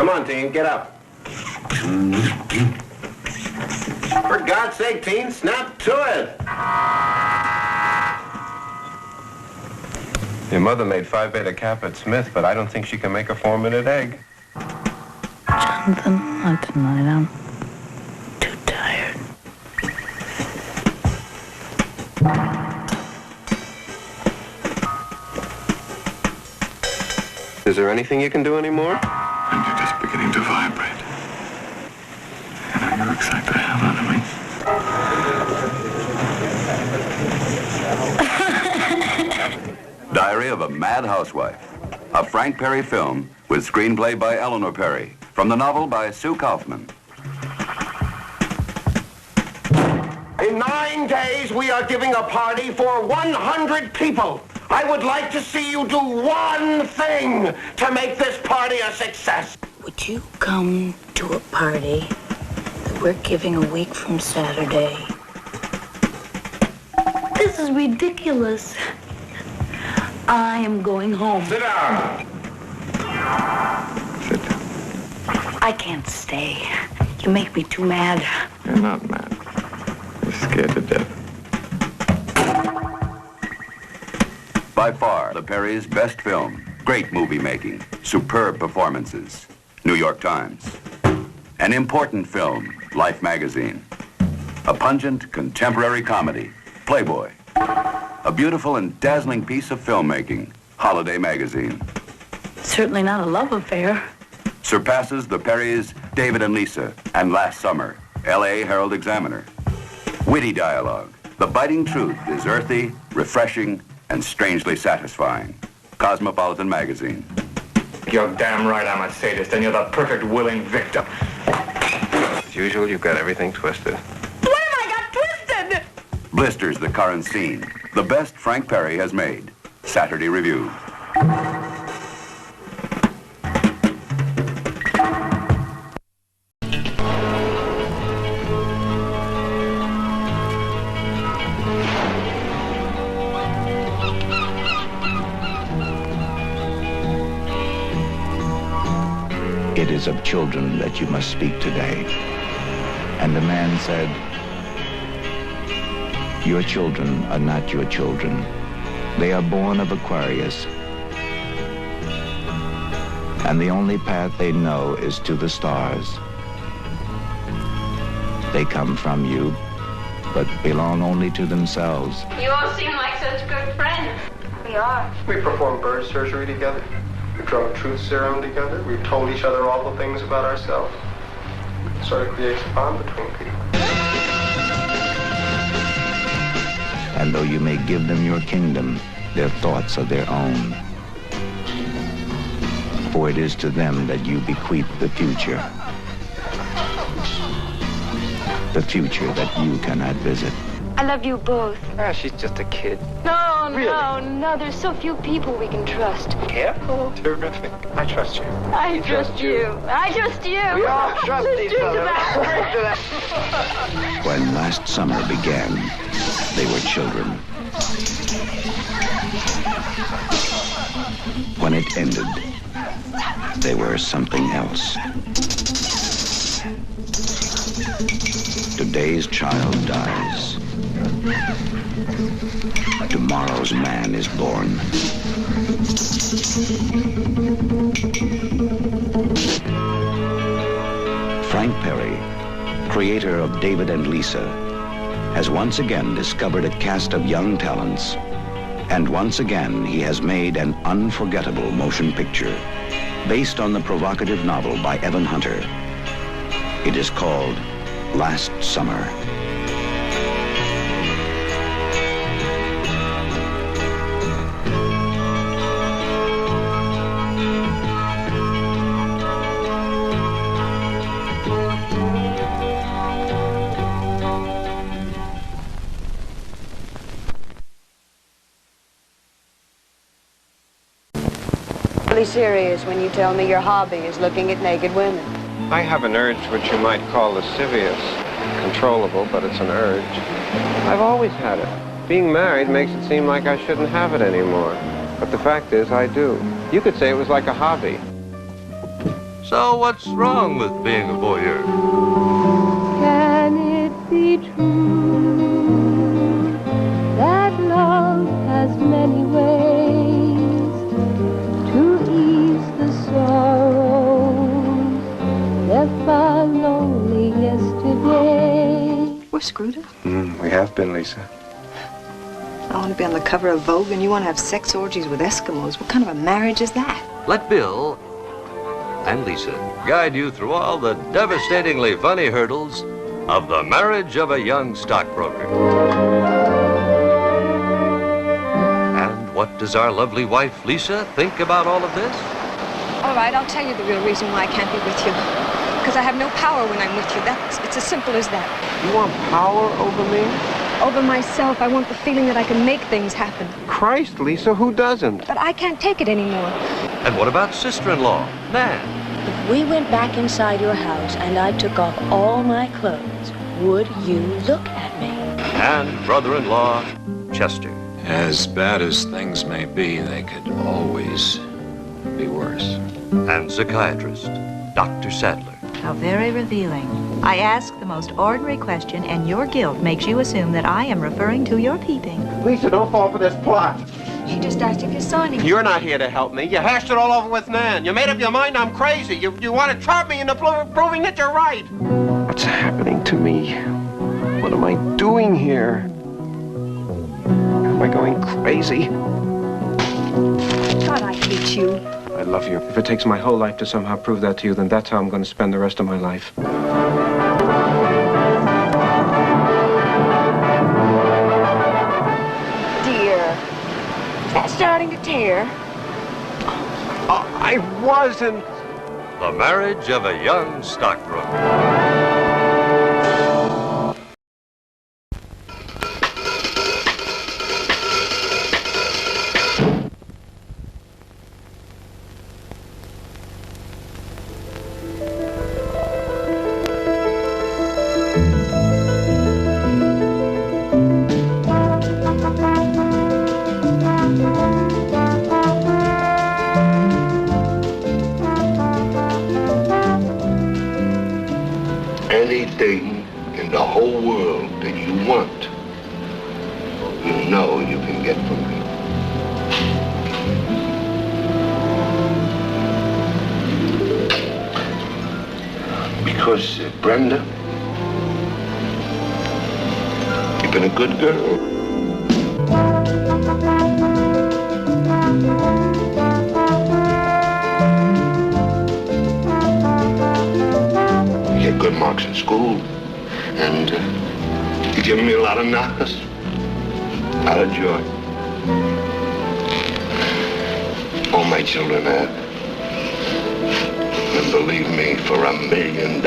Come on, teen, get up. For God's sake, teen, snap to it. Your mother made Phi Beta Kappa at Smith, but I don't think she can make a 4-minute egg. Jonathan, not tonight. I'm too tired. Is there anything you can do anymore? And you're just beginning to vibrate. I know you excite the hell out of me. Diary of a Mad Housewife, a Frank Perry film with screenplay by Eleanor Perry, from the novel by Sue Kaufman. In 9 days, we are giving a party for 100 people. I would like to see you do one thing to make this party a success. Would you come to a party that we're giving a week from Saturday? This is ridiculous. I am going home. Sit down. Sit down. I can't stay. You make me too mad. You're not mad. You're scared to death. By far, the Perry's best film. Great movie making, superb performances. New York Times. An important film, Life magazine. A pungent contemporary comedy, Playboy. A beautiful and dazzling piece of filmmaking, Holiday magazine. Certainly not a love affair. Surpasses the Perry's David and Lisa and Last Summer, L.A. Herald Examiner. Witty dialogue. The biting truth is earthy, refreshing, and strangely satisfying. Cosmopolitan magazine. You're damn right I'm a sadist, and you're the perfect willing victim. As usual, you've got everything twisted. What have I got twisted? Blisters the current scene. The best Frank Perry has made. Saturday Review. It is of children that you must speak today. And the man said, your children are not your children. They are born of Aquarius. And the only path they know is to the stars. They come from you, but belong only to themselves. You all seem like such good friends. We are. We performed bird surgery together. We drunk truth serum together. We've told each other all the things about ourselves. It sort of creates a bond between people. And though you may give them your kingdom, their thoughts are their own. For it is to them that you bequeath the future. The future that you cannot visit. I love you both. Ah, she's just a kid. No, no, there's so few people we can trust. Careful. Terrific. I trust you. I trust you. I trust you. We all trust Let's each drink other. to that. Drink to that. When last summer began, they were children. When it ended, they were something else. Today's child dies. Tomorrow's man is born. Frank Perry, creator of David and Lisa, has once again discovered a cast of young talents, and once again he has made an unforgettable motion picture based on the provocative novel by Evan Hunter. It is called Last Summer. Really serious when you tell me your hobby is looking at naked women. I have an urge which you might call lascivious. Controllable, but it's an urge. I've always had it. Being married makes it seem like I shouldn't have it anymore. But the fact is, I do. You could say it was like a hobby. So what's wrong with being a voyeur? Can it be true that love has many ways to ease the sorrows left by lonely yesterday? We're screwed up. We have been, Lisa. I want to be on the cover of Vogue, and you want to have sex orgies with Eskimos. What kind of a marriage is that? Let Bill and Lisa guide you through all the devastatingly funny hurdles of the marriage of a young stockbroker. And what does our lovely wife, Lisa, think about all of this? All right, I'll tell you the real reason why I can't be with you. Because I have no power when I'm with you. It's as simple as that. You want power over me? Over myself, I want the feeling that I can make things happen. Christ, Lisa, who doesn't? But I can't take it anymore. And what about sister-in-law, Nan? If we went back inside your house and I took off all my clothes, would you look at me? And brother-in-law, Chester. As bad as things may be, they could always be worse. And psychiatrist, Dr. Sadler. How very revealing. I ask the most ordinary question, and your guilt makes you assume that I am referring to your peeping. Lisa, don't fall for this plot. She just asked if you saw anything. You're not here to help me. You hashed it all over with Nan. You made up your mind I'm crazy. You want to trap me into proving that you're right. What's happening to me? What am I doing here? Am I going crazy? God, I hate you. I love you. If it takes my whole life to somehow prove that to you, then that's how I'm going to spend the rest of my life. Dear, is that starting to tear? I wasn't. The marriage of a young stockbroker. Anything in the whole world that you want, you know you can get from me. Because, Brenda, you've been a good girl. Good marks in school, and you've given me a lot of knockers, a lot of joy. All my children have. And believe me, for $1 million,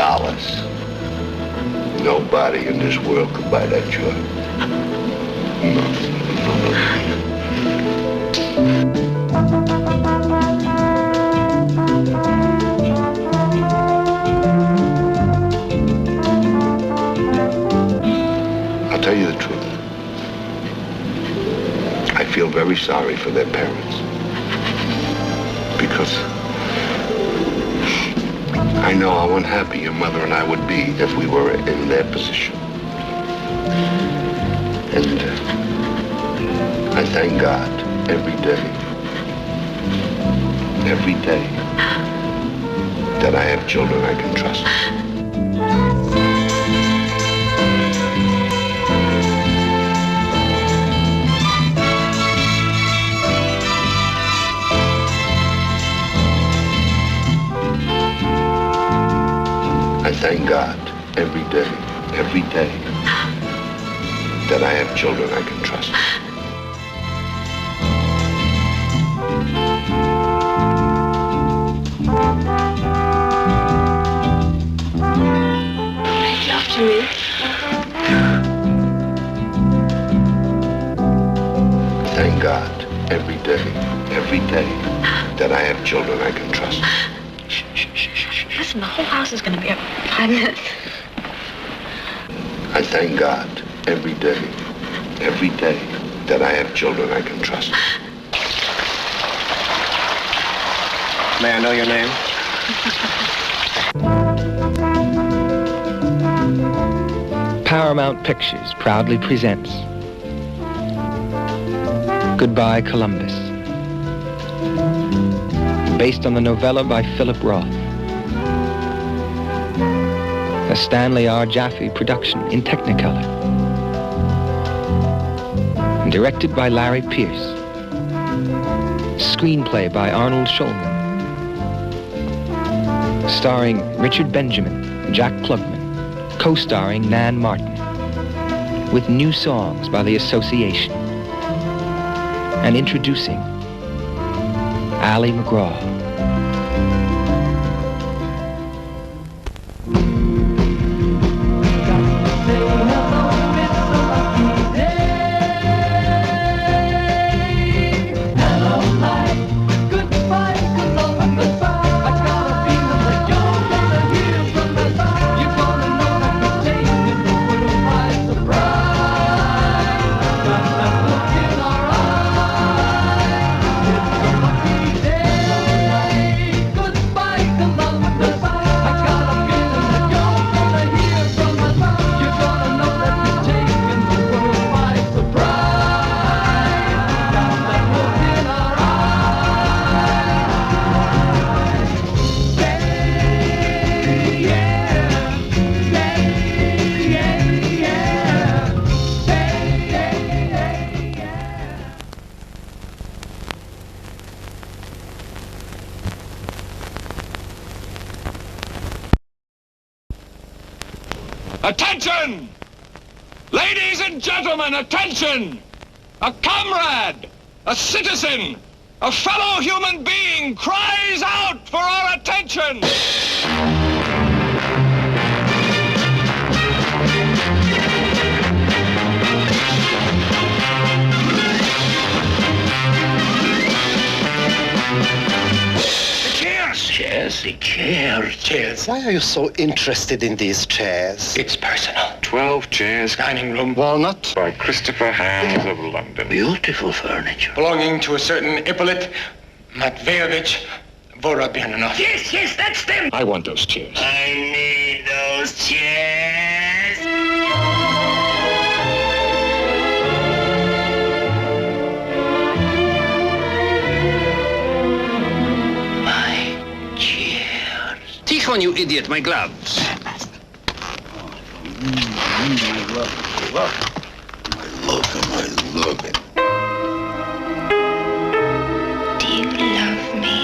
nobody in this world could buy that joy. I'll tell you the truth. I feel very sorry for their parents. Because I know how unhappy your mother and I would be if we were in their position. And I thank God every day that I have children I can trust. I thank God every day that I have children I can trust. Make love to me. Thank God every day that I have children I can trust. Listen, the whole house is gonna be up in 5 minutes. I thank God every day that I have children I can trust. May I know your name? Paramount Pictures proudly presents Goodbye, Columbus, based on the novella by Philip Roth. A Stanley R. Jaffe production in Technicolor. And directed by Larry Pierce. Screenplay by Arnold Schulman. Starring Richard Benjamin, Jack Klugman. Co-starring Nan Martin. With new songs by The Association. And introducing Ali MacGraw. Attention! Ladies and gentlemen, attention! A comrade, a citizen, a fellow human being cries out for our attention! Chairs, the chairs. Why are you so interested in these chairs? It's personal. 12 chairs, dining room. Walnut? By Christopher Hands of London. Beautiful furniture. Belonging to a certain Ippolit Matveyevich Vorobyanov. Yes, that's them. I want those chairs. I need those chairs. Tikhon, you idiot, my gloves. My look. Do you love me?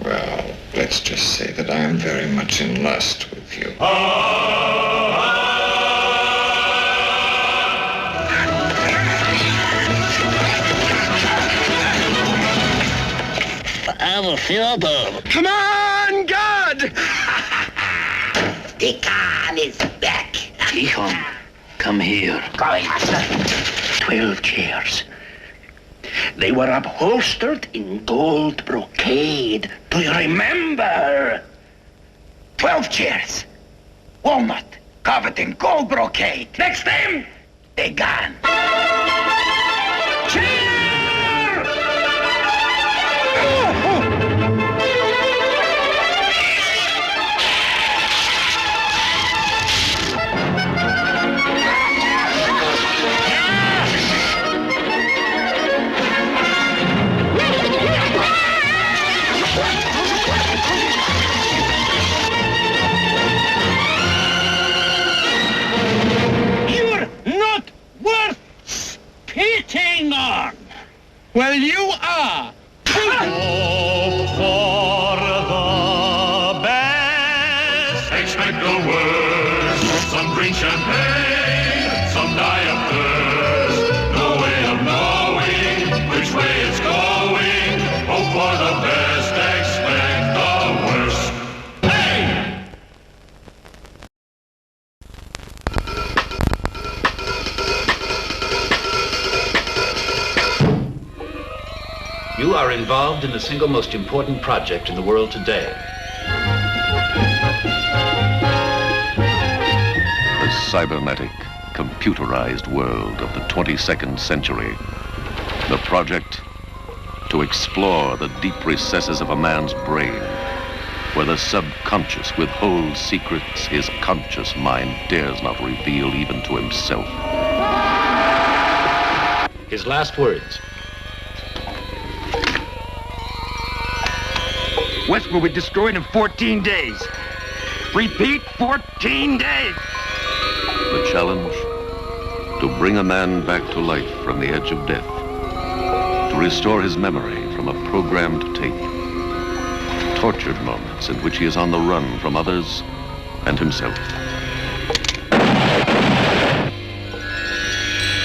Well, let's just say that I am very much in lust with you. Our Fyodor. Come on, God! Tikhon is back. Tikhon, come here. 12 chairs. They were upholstered in gold brocade. Do you remember? 12 chairs. Walnut, covered in gold brocade. Next them, they gone. Well, you are. Hope for the best. Expect the worst. Some drink champagne, some die of thirst. No way of knowing which way it's going. Hope for the best, expect the worst. Hey! You are involved in the single most important project in the world today. The cybernetic, computerized world of the 22nd century. The project to explore the deep recesses of a man's brain where the subconscious withholds secrets his conscious mind dares not reveal even to himself. His last words. West will be destroyed in 14 days. Repeat, 14 days. The challenge, to bring a man back to life from the edge of death, to restore his memory from a programmed tape, tortured moments in which he is on the run from others and himself.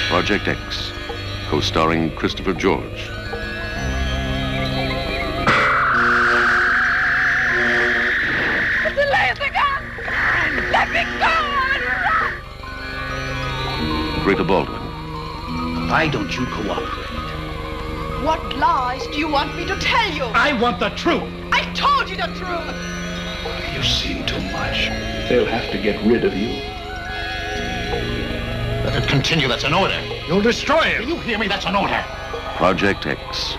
Project X, co-starring Christopher George. Let me go! Greta Baldwin. Why don't you cooperate? What lies do you want me to tell you? I want the truth. I told you the truth. You've seen too much. They'll have to get rid of you. Let it continue, that's an order. You'll destroy him. Do you hear me? That's an order. Project X,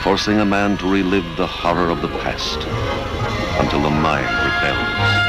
forcing a man to relive the horror of the past until the mind rebels.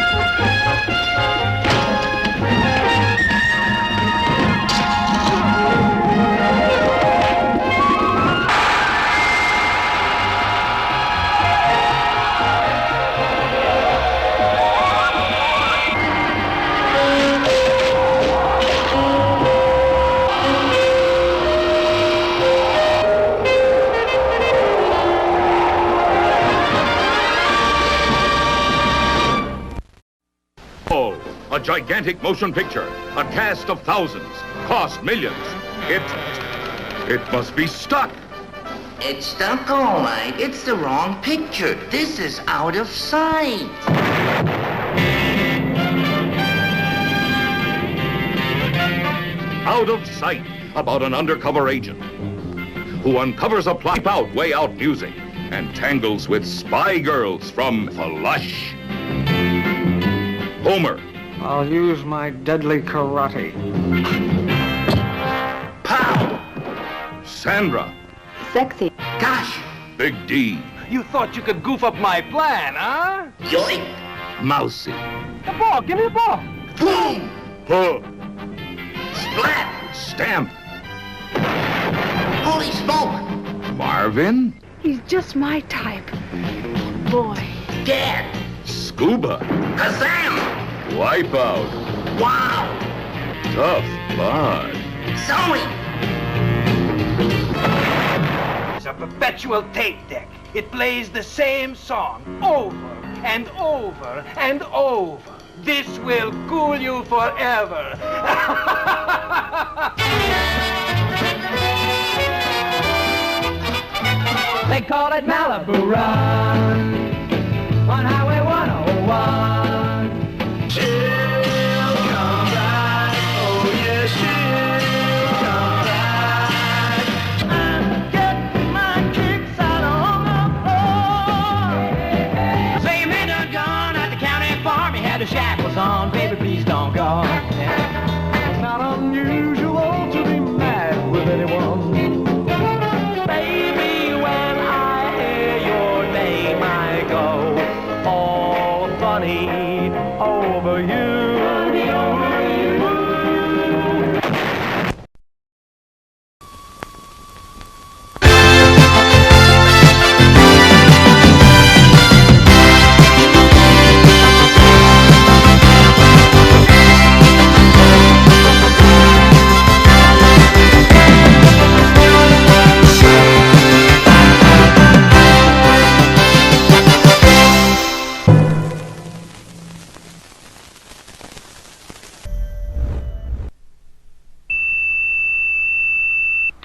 A gigantic motion picture, a cast of thousands, cost millions. It must be stuck. It's stuck, all right. It's the wrong picture. This is out of sight. Out of Sight, about an undercover agent who uncovers a plot out way out music and tangles with spy girls from Flush. Homer. I'll use my deadly karate. Pow! Sandra. Sexy. Gosh. Big D. You thought you could goof up my plan, huh? Yoink. Mousy. The ball, give me the ball. Boom. Huh. Splat. Stamp. Holy smoke. Marvin. He's just my type. Boy. Dad. Scuba. Kazam. Wipeout. Wow. Tough bud. Zoe. It's a perpetual tape deck. It plays the same song over and over and over. This will cool you forever. They call it Malibu Run on Highway 101. She'll come back, oh yes, she'll come back and get my kicks out on the floor. Say you made a gun at the county farm, he had the shackles on, baby, please don't go. It's not unusual to be mad with anyone. Baby, when I hear your name, I go all funny over you.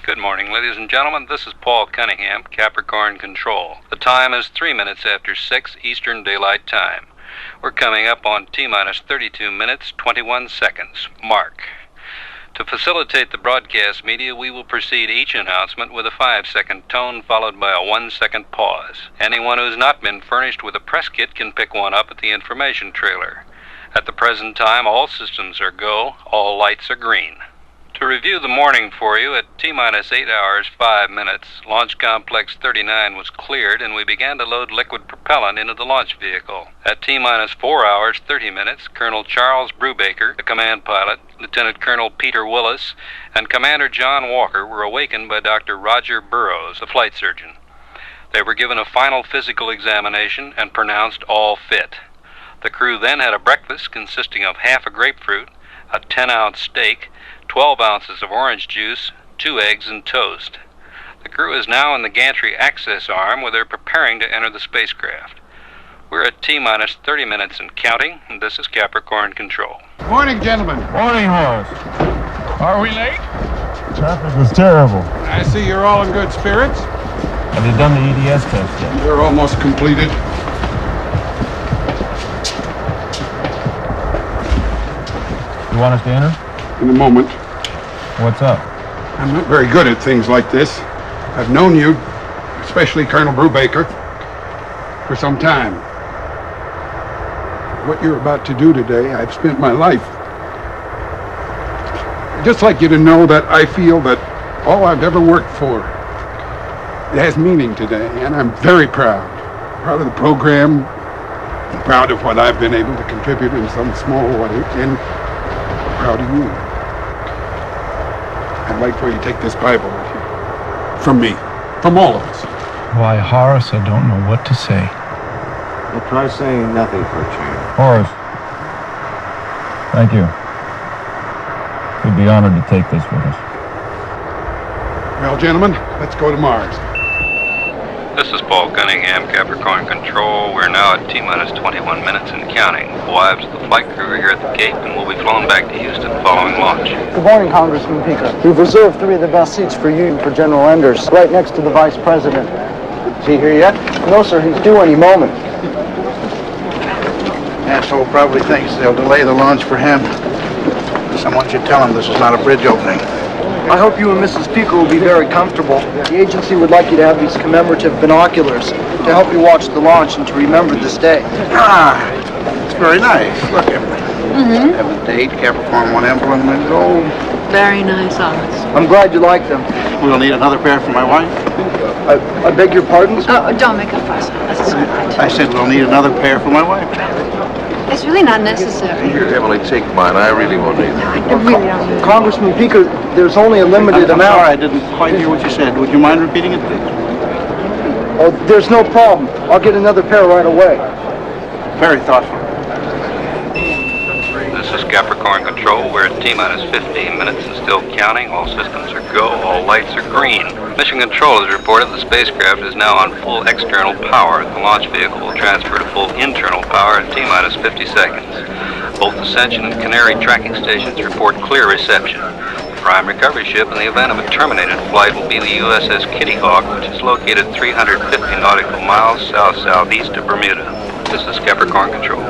Good morning, ladies and gentlemen. This is Paul Cunningham, Capricorn Control. The time is 3 minutes after 6 Eastern Daylight Time. We're coming up on T-minus 32 minutes, 21 seconds. Mark. To facilitate the broadcast media, we will precede each announcement with a 5-second tone followed by a 1-second pause. Anyone who has not been furnished with a press kit can pick one up at the information trailer. At the present time, all systems are go, all lights are green. To To review the morning for you, at T-minus 8 hours, 5 minutes, Launch Complex 39 was cleared and we began to load liquid propellant into the launch vehicle. At T-minus 4 hours, 30 minutes, Colonel Charles Brubaker, the command pilot, Lieutenant Colonel Peter Willis, and Commander John Walker were awakened by Dr. Roger Burroughs, the flight surgeon. They were given a final physical examination and pronounced all fit. The crew then had a breakfast consisting of half a grapefruit, a 10-ounce steak, 12 ounces of orange juice, 2 eggs, and toast. The crew is now in the gantry access arm where they're preparing to enter the spacecraft. We're at T-minus 30 minutes and counting, and this is Capricorn Control. Morning, gentlemen. Morning, Horace. Are we late? Traffic was terrible. I see you're all in good spirits. Have you done the EDS test yet? They're almost completed. You want us to enter? In a moment. What's up? I'm not very good at things like this. I've known you, especially Colonel Brubaker, for some time. What you're about to do today, I've spent my life. I'd just like you to know that I feel that all I've ever worked for, it has meaning today, and I'm very proud. Proud of the program, and proud of what I've been able to contribute in some small way, and proud of you. I'd like for you to take this Bible with you. From me. From all of us. Why, Horace, I don't know what to say. Well, try saying nothing for a change. Horace. Thank you. We'd be honored to take this with us. Well, gentlemen, let's go to Mars. This is Paul Cunningham, Capricorn Control. We're now at T-minus 21 minutes and counting. The wives of the flight crew are here at the Cape and will be flown back to Houston following launch. Good morning, Congressman Pico. We've reserved 3 of the best seats for you and for General Enders, right next to the Vice President. Is he here yet? No, sir. He's due any moment. Asshole probably thinks they'll delay the launch for him. Someone should tell him this is not a bridge opening. I hope you and Mrs. Pico will be very comfortable. The agency would like you to have these commemorative binoculars to help you watch the launch and to remember this day. Ah, it's very nice. Look at it. Have a date, Capricorn 1 emblem in gold. Very nice, Alice. I'm glad you like them. We'll need another pair for my wife. I beg your pardon? Oh, don't make a fuss. That's all right. I said we'll need another pair for my wife. It's really not necessary. Here, Emily, take mine. I really won't need them. I really don't. Congressman Pico, there's only a limited I'm amount. sorry, I didn't quite hear what you said. Would you mind repeating it, please? Oh, there's no problem. I'll get another pair right away. Very thoughtful. This is Capricorn Control. We're at T-minus 15 minutes and still counting. All systems are go. All lights are green. Mission Control has reported the spacecraft is now on full external power. The launch vehicle will transfer to full internal power at T-minus 50 seconds. Both Ascension and Canary tracking stations report clear reception. The prime recovery ship in the event of a terminated flight will be the USS Kitty Hawk, which is located 350 nautical miles south-southeast of Bermuda. This is Capricorn Control.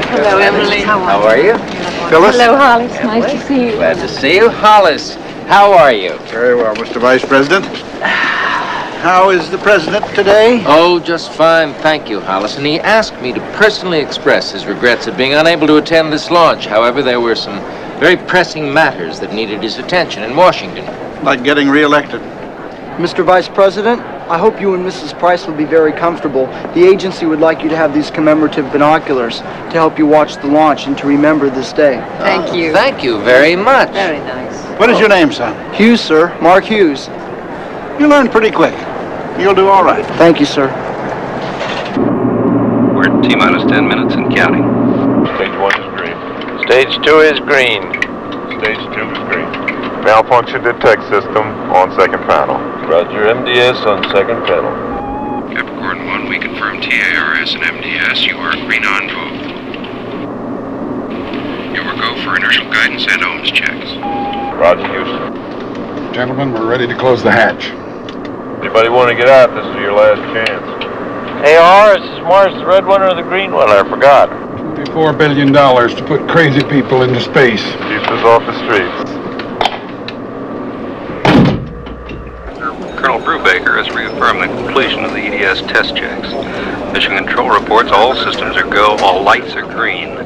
Hello, Emily. How are you? Phyllis? Hello, Hollis. Nice to see you. Glad to see you. Hollis, how are you? Very well, Mr. Vice President. How is the President today? Oh, just fine, thank you, Hollis. And he asked me to personally express his regrets at being unable to attend this launch. However, there were some very pressing matters that needed his attention in Washington. Like getting reelected. Mr. Vice President, I hope you and Mrs. Price will be very comfortable. The agency would like you to have these commemorative binoculars to help you watch the launch and to remember this day. Thank you. Thank you very much. Very nice. What is your name, son? Hughes, sir. Mark Hughes. You learn pretty quick. You'll do all right. Thank you, sir. We're at T-minus 10 minutes and counting. Stage 1 is green. Stage 2 is green. Stage 2 is green. Malfunction detect system on second panel. Roger, MDS on second panel. Capricorn 1, we confirm TARS and MDS. You are green on both. You are go for inertial guidance and ohms checks. Roger, Houston. Gentlemen, we're ready to close the hatch. Anybody want to get out? This is your last chance. Hey, Horace, is Mars the red one or the green one? I forgot. $4 billion to put crazy people into space. Keeps us off the streets. Colonel Brubaker Officer has reaffirmed the completion of the EDS test checks. Mission Control reports all systems are go, all lights are green.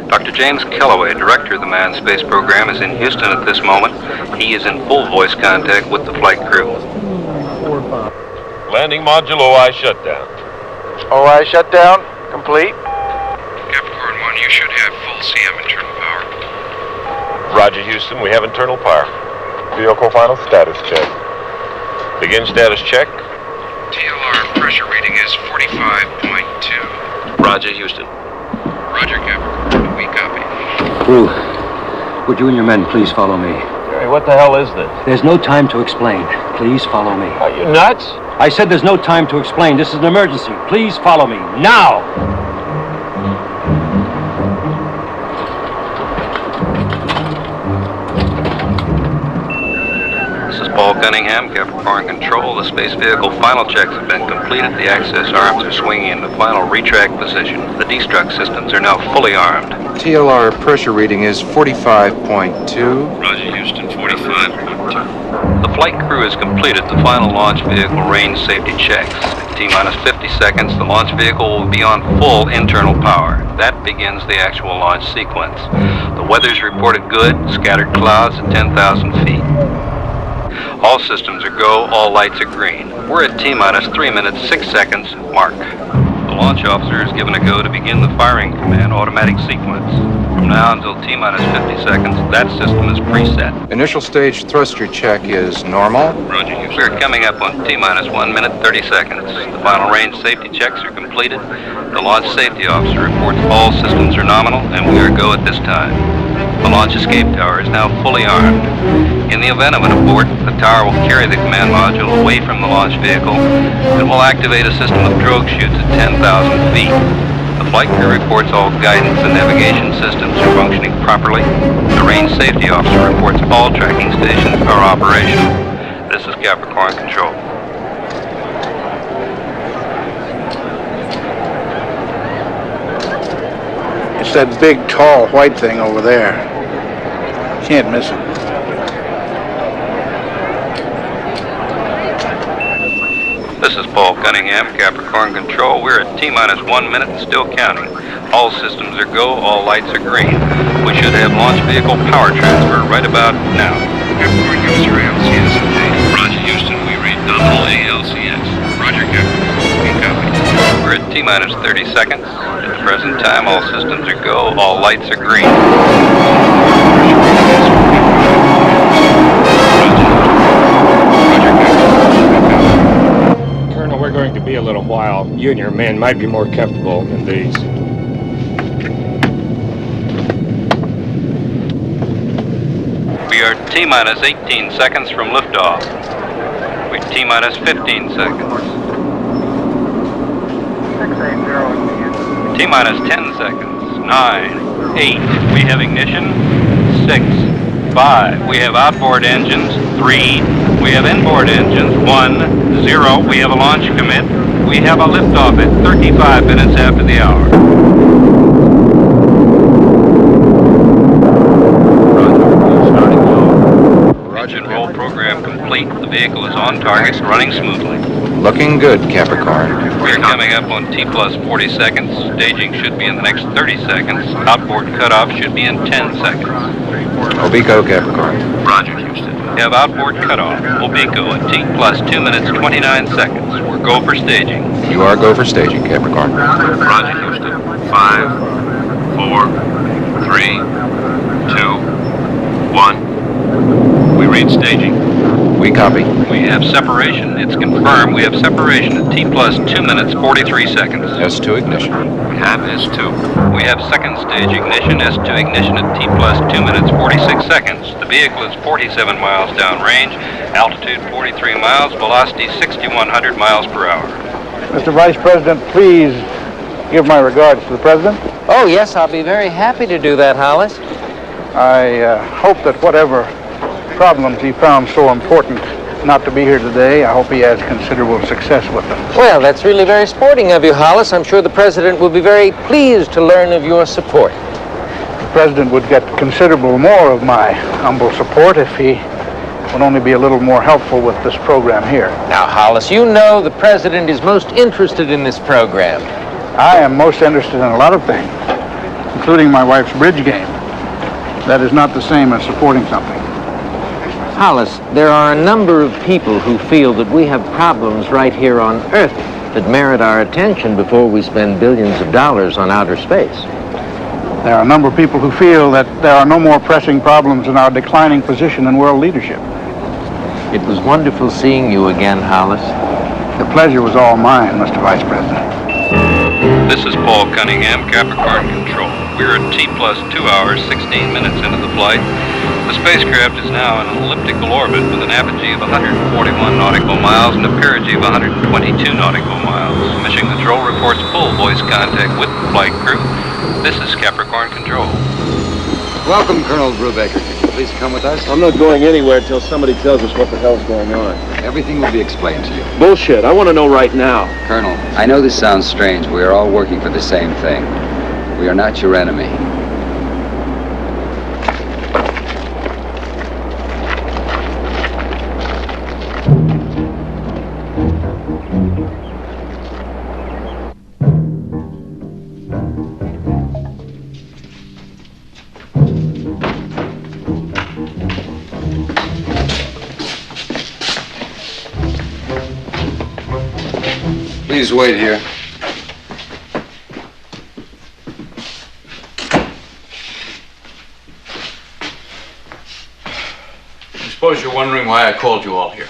Dr. James Kellaway, Director of the Manned Space Program, is in Houston at this moment. He is in full voice contact with the flight crew. Landing module OI shutdown. OI shutdown complete. Capricorn 1, you should have full CM internal power. Roger, Houston, we have internal power. Vehicle final status check. Begin status check. TLR pressure reading is 45.2. Roger, Houston. Roger, Capricorn. We copy. Crew, would you and your men please follow me? Jerry, what the hell is this? There's no time to explain. Please follow me. Are you nuts? I said there's no time to explain. This is an emergency. Please follow me. Now! Paul Cunningham, Capricorn Control. The space vehicle final checks have been completed. The access arms are swinging into final retract position. The destruct systems are now fully armed. TLR pressure reading is 45.2. Roger, Houston, 45.2. The flight crew has completed the final launch vehicle range safety checks. At T-minus 50 seconds, the launch vehicle will be on full internal power. That begins the actual launch sequence. The weather's reported good, scattered clouds at 10,000 feet. All systems are go, all lights are green. We're at T-minus 3 minutes, 6 seconds, mark. The launch officer is given a go to begin the firing command automatic sequence. From now until T-minus 50 seconds, that system is preset. Initial stage thruster check is normal. Roger, we're coming up on T-minus 1 minute, 30 seconds. The final range safety checks are completed. The launch safety officer reports all systems are nominal, and we are go at this time. The launch escape tower is now fully armed. In the event of an abort, the tower will carry the command module away from the launch vehicle and will activate a system of drogue chutes at 10,000 feet. The flight crew reports all guidance and navigation systems are functioning properly. The range safety officer reports all tracking stations are operational. This is Capricorn Control. It's that big, tall, white thing over there. Can't miss it. This is Paul Cunningham, Capricorn Control. We're at T-minus 1 minute and still counting. All systems are go, all lights are green. We should have launch vehicle power transfer right about now. Capricorn, give us your ALCS update. Roger, Houston, we read nominal ALCS. Roger, Capricorn, we copy. We're at T-minus 30 seconds. At the present time, all systems are go, all lights are green. Colonel, we're going to be a little while. You and your men might be more comfortable than these. We are T-minus 18 seconds from liftoff. We're T-minus 15 seconds. T-minus 10 seconds. 9, 8. We have ignition. 6, 5. We have outboard engines. 3. We have inboard engines. 1, 0. We have a launch commit. We have a liftoff at 35 minutes after the hour. Engine roll program complete. The vehicle is on target, running smoothly. Looking good, Capricorn. We're coming up on T-plus 40 seconds. Staging should be in the next 30 seconds. Outboard cutoff should be in 10 seconds. Obico, Capricorn. Roger, Houston. We have outboard cutoff. Obico at T-plus 2 minutes, 29 seconds. We're go for staging. You are go for staging, Capricorn. Roger, Houston. 5, 4, 3, 2, 1. We read staging. We copy. We have separation. It's confirmed. We have separation at T-plus 2 minutes, 43 seconds. S2 ignition. We have S2. We have second stage ignition, S2 ignition at T-plus 2 minutes, 46 seconds. The vehicle is 47 miles downrange, altitude 43 miles, velocity 6,100 miles per hour. Mr. Vice President, please give my regards to the President. Oh, yes, I'll be very happy to do that, Hollis. I hope that whatever problems he found so important not to be here today, I hope he has considerable success with them. Well, that's really very sporting of you, Hollis. I'm sure the President will be very pleased to learn of your support. The President would get considerable more of my humble support if he would only be a little more helpful with this program here. Now, Hollis, you know the president is most interested in this program. I am most interested in a lot of things, including my wife's bridge game. That is not the same as supporting something. Hollis, there are a number of people who feel that we have problems right here on Earth that merit our attention before we spend billions of dollars on outer space. There are a number of people who feel that there are no more pressing problems in our declining position in world leadership. It was wonderful seeing you again, Hollis. The pleasure was all mine, Mr. Vice President. This is Paul Cunningham, Capricorn Control. We're at T plus 2 hours, 16 minutes into the flight. The spacecraft is now in an elliptical orbit with an apogee of 141 nautical miles and a perigee of 122 nautical miles. Mission Control reports full voice contact with the flight crew. This is Capricorn Control. Welcome, Colonel Brubaker. Could you please come with us? I'm not going anywhere until somebody tells us what the hell's going on. Everything will be explained to you. Bullshit. I want to know right now. Colonel, I know this sounds strange. We are all working for the same thing. We are not your enemy. Please wait here. I suppose you're wondering why I called you all here.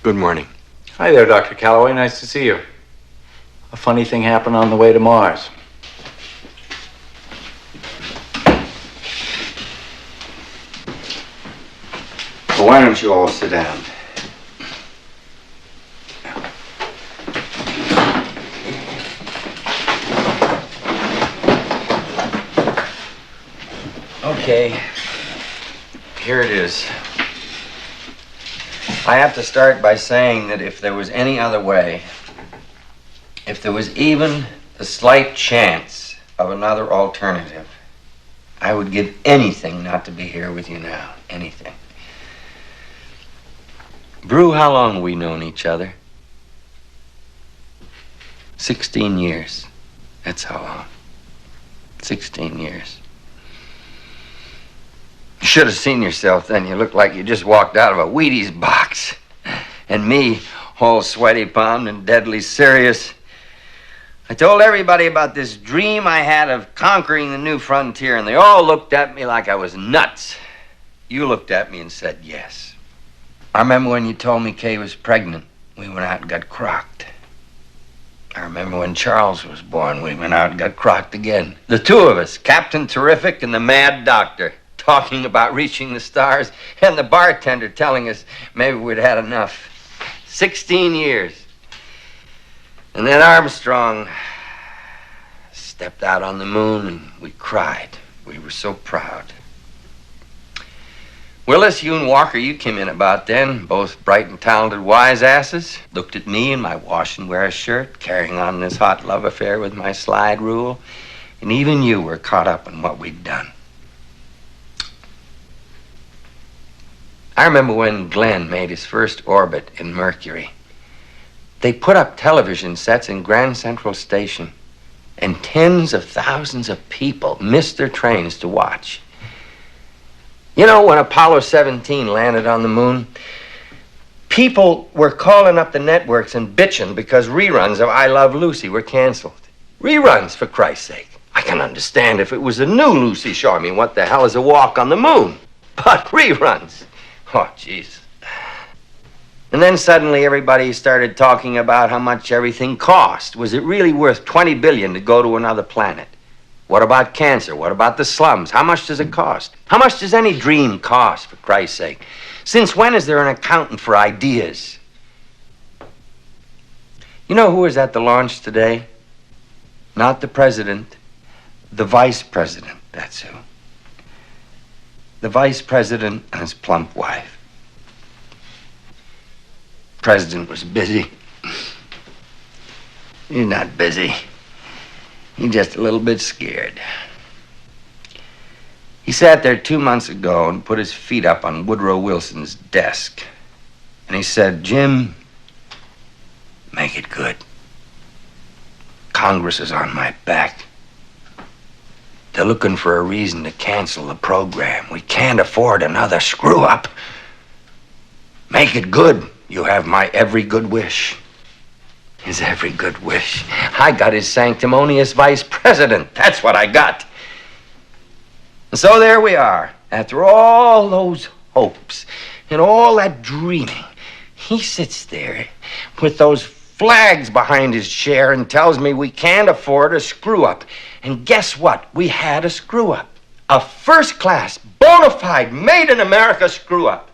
Good morning. Hi there, Dr. Calloway. Nice to see you. A funny thing happened on the way to Mars. Well, why don't you all sit down? Okay. Here it is. I have to start by saying that if there was any other way, if there was even the slight chance of another alternative, I would give anything not to be here with you now. Anything. Brew, how long have we known each other? 16 years. That's how long. 16 years. You should have seen yourself then. You looked like you just walked out of a Wheaties box. And me, all sweaty palmed and deadly serious. I told everybody about this dream I had of conquering the new frontier, and they all looked at me like I was nuts. You looked at me and said yes. I remember when you told me Kay was pregnant. We went out and got crocked. I remember when Charles was born. We went out and got crocked again. The two of us, Captain Terrific and the Mad Doctor, talking about reaching the stars, and the bartender telling us maybe we'd had enough. 16 years. And then Armstrong stepped out on the moon and we cried. We were so proud. Willis, you and Walker, you came in about then, both bright and talented wise asses. Looked at me in my wash and wear shirt, carrying on this hot love affair with my slide rule. And even you were caught up in what we'd done. I remember when Glenn made his first orbit in Mercury. They put up television sets in Grand Central Station, and tens of thousands of people missed their trains to watch. You know, when Apollo 17 landed on the moon, people were calling up the networks and bitching because reruns of I Love Lucy were canceled. Reruns, for Christ's sake. I can understand if it was a new Lucy show. I mean, what the hell is a walk on the moon? But reruns. Oh, jeez. And then suddenly everybody started talking about how much everything cost. Was it really worth $20 billion to go to another planet? What about cancer? What about the slums? How much does it cost? How much does any dream cost, for Christ's sake? Since when is there an accountant for ideas? You know who was at the launch today? Not the president, the vice president, that's who. the vice president and his plump wife. The president was busy. He's not busy. He's just a little bit scared. He sat there 2 months ago and put his feet up on Woodrow Wilson's desk. And he said, "Jim, make it good. Congress is on my back. They're looking for a reason to cancel the program. We can't afford another screw-up. Make it good. You have my every good wish." His every good wish. I got his sanctimonious vice president. That's what I got. And so there we are. After all those hopes and all that dreaming, he sits there with those flags behind his chair and tells me we can't afford a screw-up. And guess what? We had a screw-up. A first-class, bona fide, made-in-America screw-up.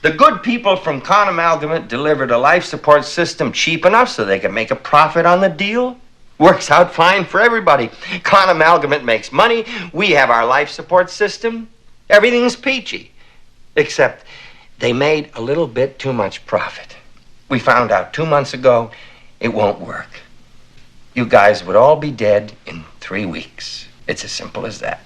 The good people from Con Amalgamate delivered a life support system cheap enough so they could make a profit on the deal. Works out fine for everybody. Con Amalgamate makes money. We have our life support system. Everything's peachy. Except they made a little bit too much profit. We found out 2 months ago it won't work. You guys would all be dead in 3 weeks. It's as simple as that.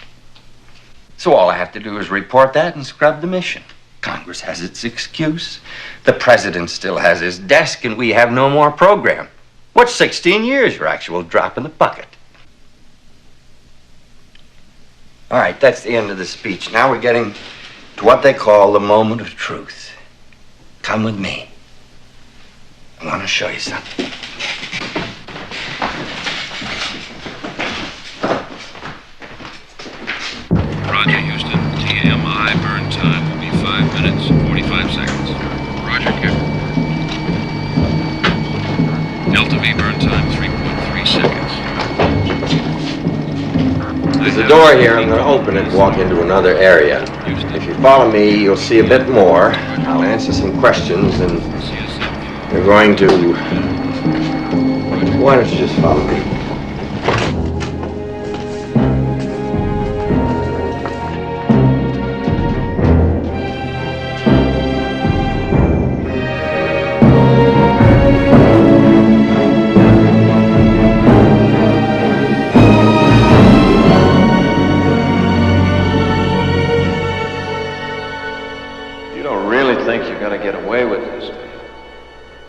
So all I have to do is report that and scrub the mission. Congress has its excuse. The president still has his desk, and we have no more program. What's 16 years? Your actual drop in the bucket. All right, that's the end of the speech. Now we're getting to what they call the moment of truth. Come with me. I want to show you something. Roger, Houston. TMI burn time will be 5 minutes, 45 seconds. Roger, Captain. Delta V burn time, 3.3 seconds. There's a door here. I'm going to open it and walk into another area. If you follow me, you'll see a bit more. I'll answer some questions, and you're going to... Why don't you just follow me?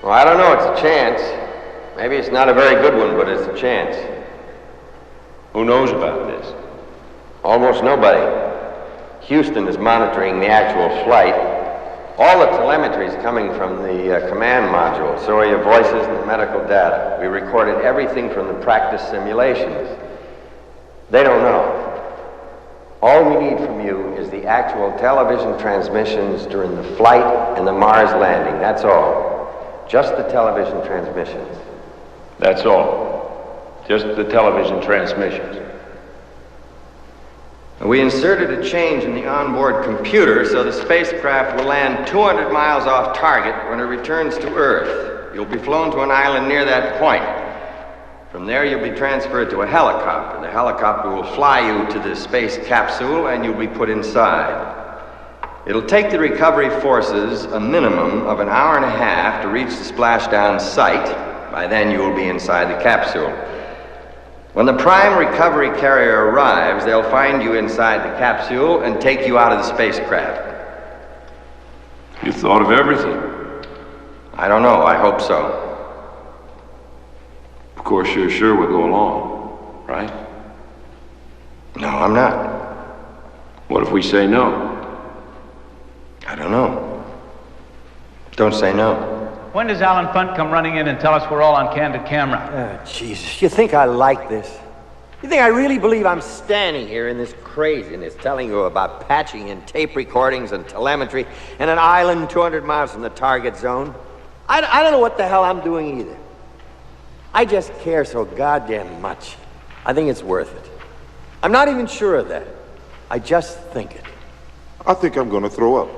Well, I don't know. It's a chance. Maybe it's not a very good one, but it's a chance. Who knows about this? Almost nobody. Houston is monitoring the actual flight. All the telemetry is coming from the command module, so are your voices and the medical data. We recorded everything from the practice simulations. They don't know. All we need from you is the actual television transmissions during the flight and the Mars landing. That's all. Just the television transmissions. That's all. Just the television transmissions. We inserted a change in the onboard computer so the spacecraft will land 200 miles off target when it returns to Earth. You'll be flown to an island near that point. From there, you'll be transferred to a helicopter. The helicopter will fly you to the space capsule, and you'll be put inside. It'll take the recovery forces a minimum of an hour and a half to reach the splashdown site. By then, you will be inside the capsule. When the prime recovery carrier arrives, they'll find you inside the capsule and take you out of the spacecraft. You thought of everything. I don't know. I hope so. Of course, you're sure we'll go along, right? No, I'm not. What if we say no? I don't know. Don't say no. When does Alan Funt come running in and tell us we're all on candid camera? Oh, Jesus. You think I like this? You think I really believe I'm standing here in this craziness telling you about patching and tape recordings and telemetry and an island 200 miles from the target zone? I don't know what the hell I'm doing either. I just care so goddamn much. I think it's worth it. I'm not even sure of that. I just think it. I think I'm gonna throw up.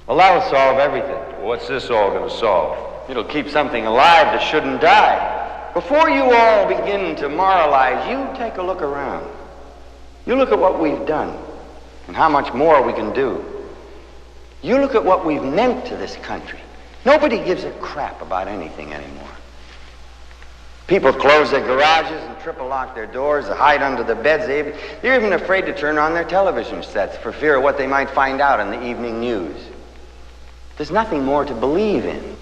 Well, that'll solve everything. What's this all gonna solve? It'll keep something alive that shouldn't die. Before you all begin to moralize, you take a look around. You look at what we've done. and how much more we can do. You look at what we've meant to this country. Nobody gives a crap about anything anymore. People close their garages and triple lock their doors, they hide under the beds. They're even afraid to turn on their television sets for fear of what they might find out in the evening news. There's nothing more to believe in.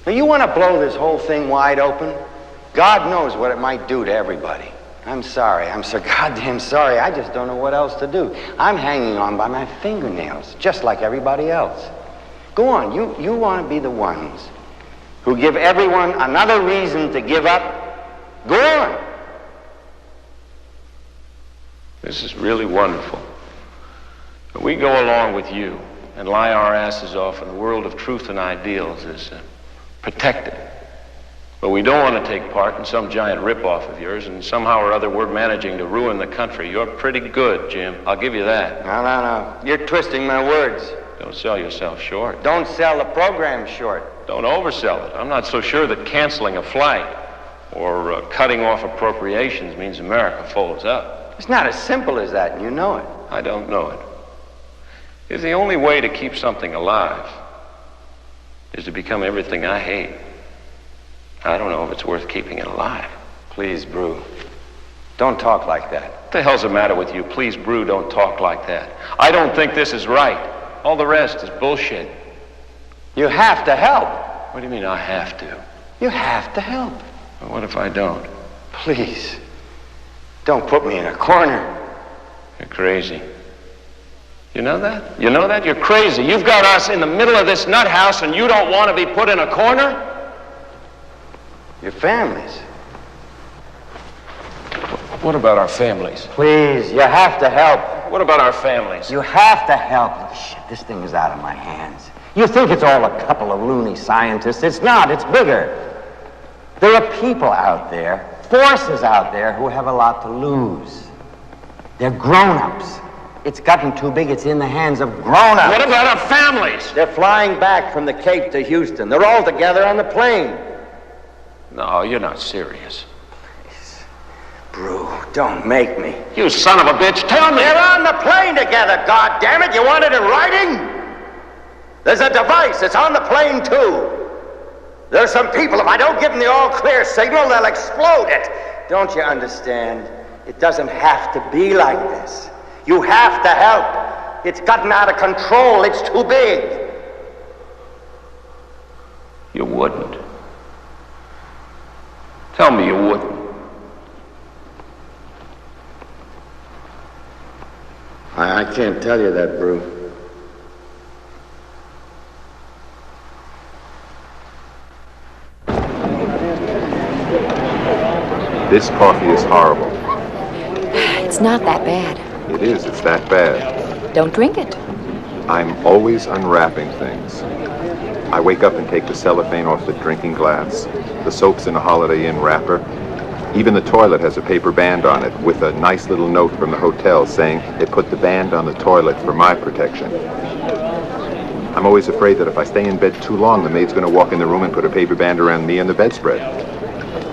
Now, you want to blow this whole thing wide open? God knows what it might do to everybody. I'm sorry. I'm so goddamn sorry. I just don't know what else to do. I'm hanging on by my fingernails, just like everybody else. Go on. You want to be the ones who give everyone another reason to give up? Go on. This is really wonderful. But we go along with you and lie our asses off in a world of truth and ideals as protected. But we don't want to take part in some giant rip-off of yours, and somehow or other we're managing to ruin the country. You're pretty good, Jim. I'll give you that. No. You're twisting my words. Don't sell yourself short. Don't sell the program short. Don't oversell it. I'm not so sure that canceling a flight or cutting off appropriations means America folds up. It's not as simple as that, and you know it. I don't know it. If the only way to keep something alive is to become everything I hate, I don't know if it's worth keeping it alive. Please, Brew, don't talk like that. What the hell's the matter with you? Please, Brew, don't talk like that. I don't think this is right. All the rest is bullshit. You have to help. What do you mean I have to? You have to help. Well, what if I don't? Please, don't put me in a corner. You're crazy. You know that? You know that? You're crazy. You've got us in the middle of this nut house and you don't want to be put in a corner? Your families. What about our families? Please, you have to help. What about our families? You have to help. Shit, this thing is out of my hands. You think it's all a couple of loony scientists. It's not. It's bigger. There are people out there, forces out there, who have a lot to lose. They're grown-ups. It's gotten too big. It's in the hands of grown-ups. What about our families? They're flying back from the Cape to Houston. They're all together on the plane. No, you're not serious. Please, Brew, don't make me. You son of a bitch, tell me! They're on the plane together, goddammit! You want it in writing? There's a device. It's on the plane, too. There's some people, if I don't give them the all-clear signal, they'll explode it. Don't you understand? It doesn't have to be like this. You have to help. It's gotten out of control. It's too big. You wouldn't. Tell me you wouldn't. I can't tell you that, Brew. This coffee is horrible. It's not that bad. It is. It's that bad. Don't drink it. I'm always unwrapping things. I wake up and take the cellophane off the drinking glass. The soap's in a Holiday Inn wrapper. Even the toilet has a paper band on it with a nice little note from the hotel saying they put the band on the toilet for my protection. I'm always afraid that if I stay in bed too long, the maid's going to walk in the room and put a paper band around me and the bedspread.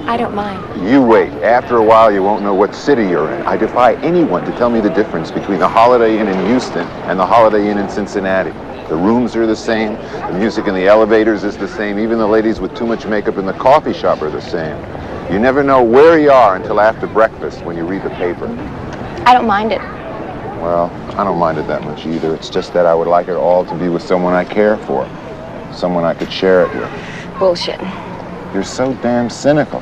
I don't mind. You wait. After a while, you won't know what city you're in. I defy anyone to tell me the difference between the Holiday Inn in Houston and the Holiday Inn in Cincinnati. The rooms are the same. The music in the elevators is the same. Even the ladies with too much makeup in the coffee shop are the same. You never know where you are until after breakfast when you read the paper. I don't mind it. Well, I don't mind it that much either. It's just that I would like it all to be with someone I care for. Someone I could share it with. Bullshit. You're so damn cynical.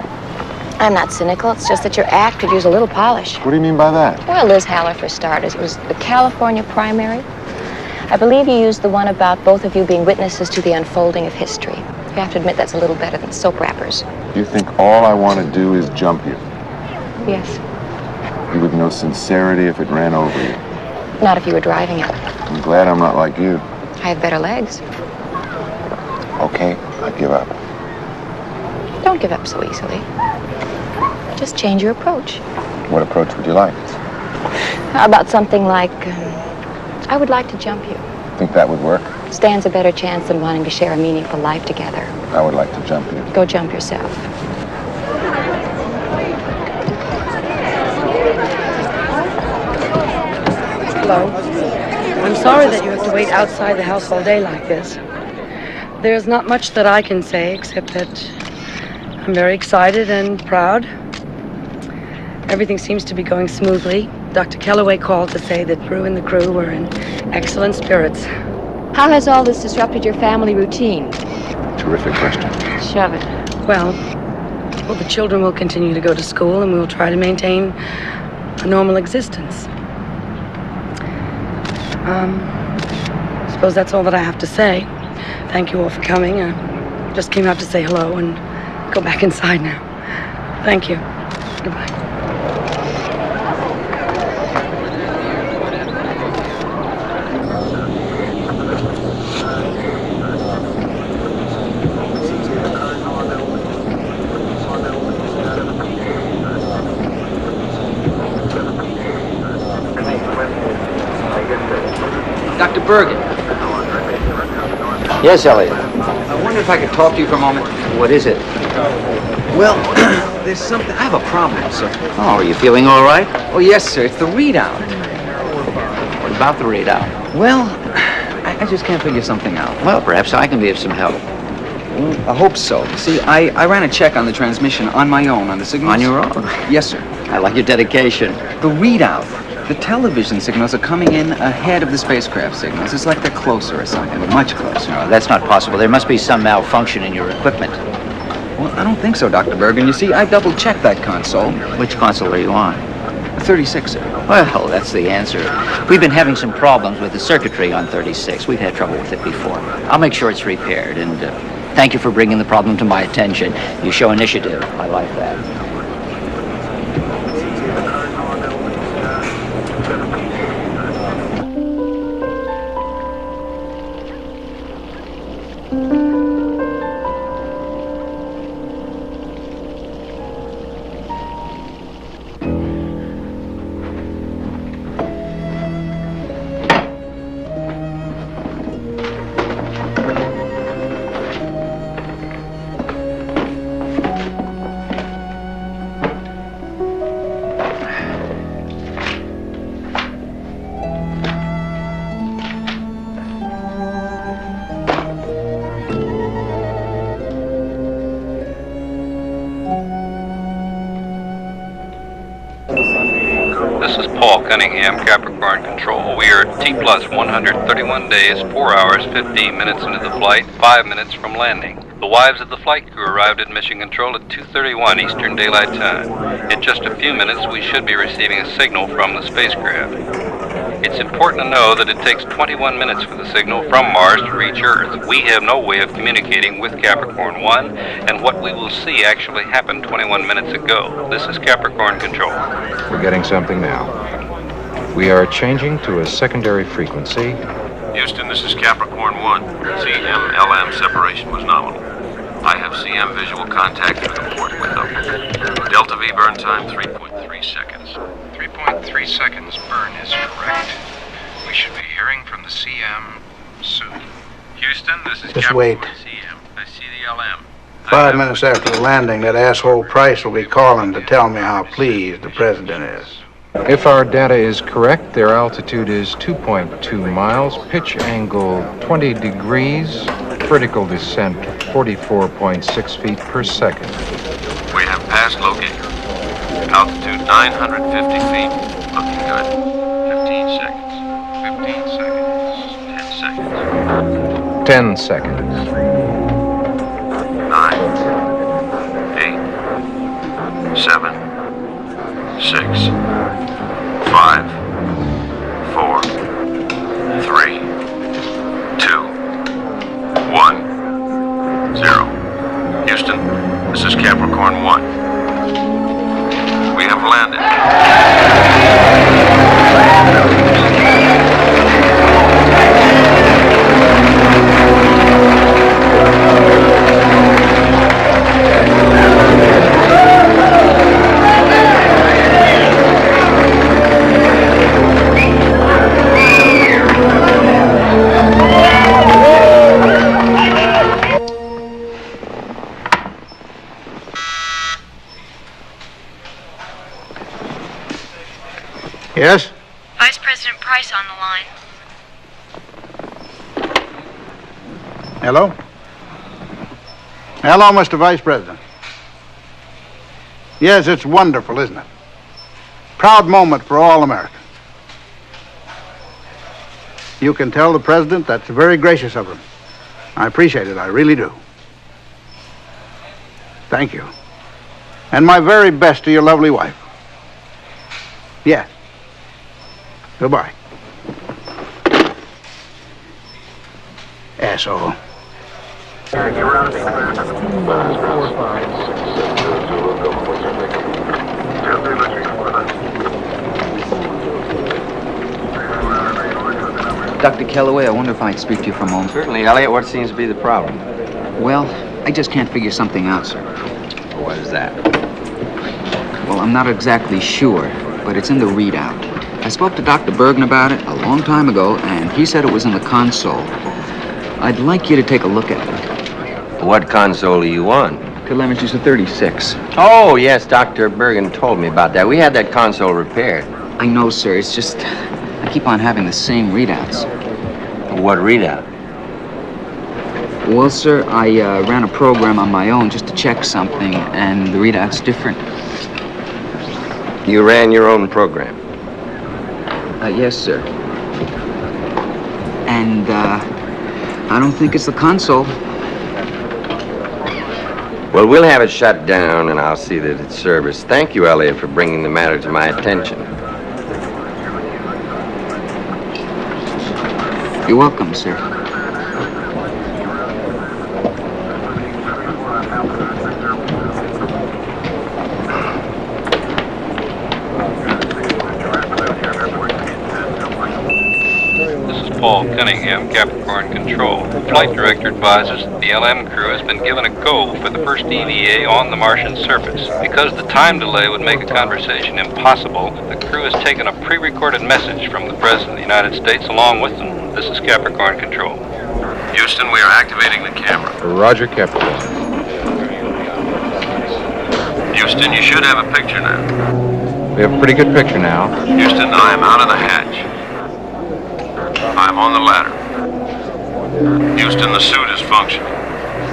I'm not cynical. It's just that your act could use a little polish. What do you mean by that? Well, Liz Haller, for starters. It was the California primary. I believe you used the one about both of you being witnesses to the unfolding of history. You have to admit that's a little better than soap wrappers. You think all I want to do is jump you? Yes. You would know sincerity if it ran over you. Not if you were driving it. I'm glad I'm not like you. I have better legs. Okay, I give up. Don't give up so easily. Just change your approach. What approach would you like? How about something like, I would like to jump you. Think that would work? Stands a better chance than wanting to share a meaningful life together. I would like to jump you. Go jump yourself. Hello? sorry that you have to wait outside the house all day like this. There's not much that I can say except that I'm very excited and proud. Everything seems to be going smoothly. Dr. Calloway called to say that Brew and the crew were in excellent spirits. How has all this disrupted your family routine? Terrific question. Shove it. Well, the children will continue to go to school and we'll try to maintain a normal existence. I suppose that's all that I have to say. Thank you all for coming. I just came out to say hello and go back inside now. Thank you. Goodbye. Dr. Bergen. Yes, Elliot. I wonder if I could talk to you for a moment. What is it? Well, there's something. I have a problem, sir. Oh, are you feeling all right? Oh, yes, sir. It's the readout. What about the readout? Well, I just can't figure something out. Well, perhaps I can be of some help. I hope so. See, I ran a check on the transmission on my own on the signals. On your own? Yes, sir. I like your dedication. The readout. The television signals are coming in ahead of the spacecraft signals. It's like they're closer or something, much closer. No, that's not possible. There must be some malfunction in your equipment. Well, I don't think so, Dr. Bergen. You see, I double-checked that console. Which console are you on? 36, sir. Well, that's the answer. We've been having some problems with the circuitry on 36. We've had trouble with it before. I'll make sure it's repaired, and thank you for bringing the problem to my attention. You show initiative. I like that. Capricorn Control. We are T plus 131 days, 4 hours, 15 minutes into the flight, 5 minutes from landing. The wives of the flight crew arrived at Mission Control at 2:31 Eastern Daylight Time. In just a few minutes, we should be receiving a signal from the spacecraft. It's important to know that it takes 21 minutes for the signal from Mars to reach Earth. We have no way of communicating with Capricorn 1, and what we will see actually happened 21 minutes ago. This is Capricorn Control. We're getting something now. We are changing to a secondary frequency. Houston, this is Capricorn 1. CM-LM separation was nominal. I have CM visual contact through the port window. Delta V burn time 3.3 seconds. 3.3 seconds burn is correct. We should be hearing from the CM soon. Houston, this is Just wait. CM. I see the LM. 5 minutes after the landing, that asshole Price will be calling to tell me how pleased the president is. If our data is correct, their altitude is 2.2 miles, pitch angle 20 degrees, vertical descent 44.6 feet per second. We have passed locator. Altitude 950 feet. Looking good. 15 seconds. 15 seconds. 10 seconds. 10 seconds. 9, 8, 7, 6, 5, 4, 3, 2, 1, 0. Houston, this is Capricorn 1. We have landed. Yes? Vice President Price on the line. Hello? Hello, Mr. Vice President. Yes, it's wonderful, isn't it? Proud moment for all Americans. You can tell the President that's very gracious of him. I appreciate it, I really do. Thank you. And my very best to your lovely wife. Yes. Goodbye. Asshole. Dr. Kellaway, I wonder if I could speak to you for a moment. Certainly, Elliot. What seems to be the problem? Well, I just can't figure something out, sir. What is that? Well, I'm not exactly sure, but it's in the readout. I spoke to Dr. Bergen about it a long time ago, and he said it was in the console. I'd like you to take a look at it. What console are you on? Telemetry's a 36. Oh, yes, Dr. Bergen told me about that. We had that console repaired. I know, sir. It's just I keep on having the same readouts. What readout? Well, sir, I ran a program on my own just to check something, and the readout's different. You ran your own program? Yes, sir. And, I don't think it's the console. Well, we'll have it shut down, and I'll see that it's serviced. Thank you, Elliot, for bringing the matter to my attention. You're welcome, sir. Paul Cunningham, Capricorn Control. The flight director advises that the LM crew has been given a go for the first EVA on the Martian surface. Because the time delay would make a conversation impossible, the crew has taken a pre-recorded message from the President of the United States along with them. This is Capricorn Control. Houston, we are activating the camera. Roger, Capricorn. Houston, you should have a picture now. We have a pretty good picture now. Houston, I am out of the hatch. I'm on the ladder. Houston, the suit is functioning.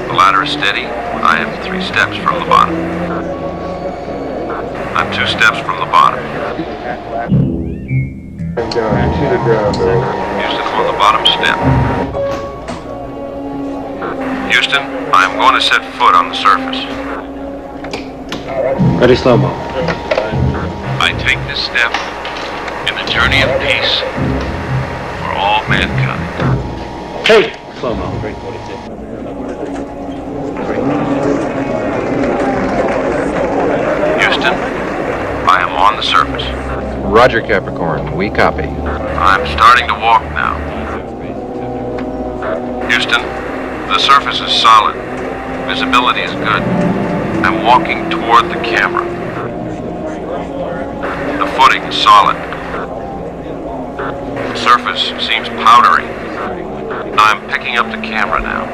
The ladder is steady. I am 3 steps from the bottom. I'm 2 steps from the bottom. Houston, I'm on the bottom step. Houston, I am going to set foot on the surface. Ready, slow-mo. I take this step in the journey of peace for all mankind. Hey! Slow-mo. Houston, I am on the surface. Roger, Capricorn. We copy. I'm starting to walk now. Houston, the surface is solid. Visibility is good. I'm walking toward the camera. The footing is solid. The surface seems powdery. I'm picking up the camera now.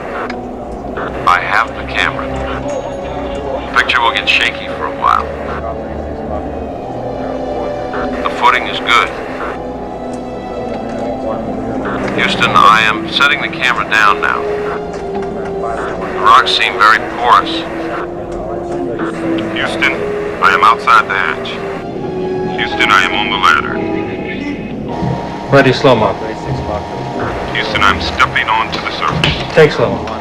I have the camera. The picture will get shaky for a while. The footing is good. Houston, I am setting the camera down now. The rocks seem very porous. Houston, I am outside the hatch. Houston, I am on the ladder. Ready, slow-mo. Houston, I'm stepping onto the surface. Take slow-mo.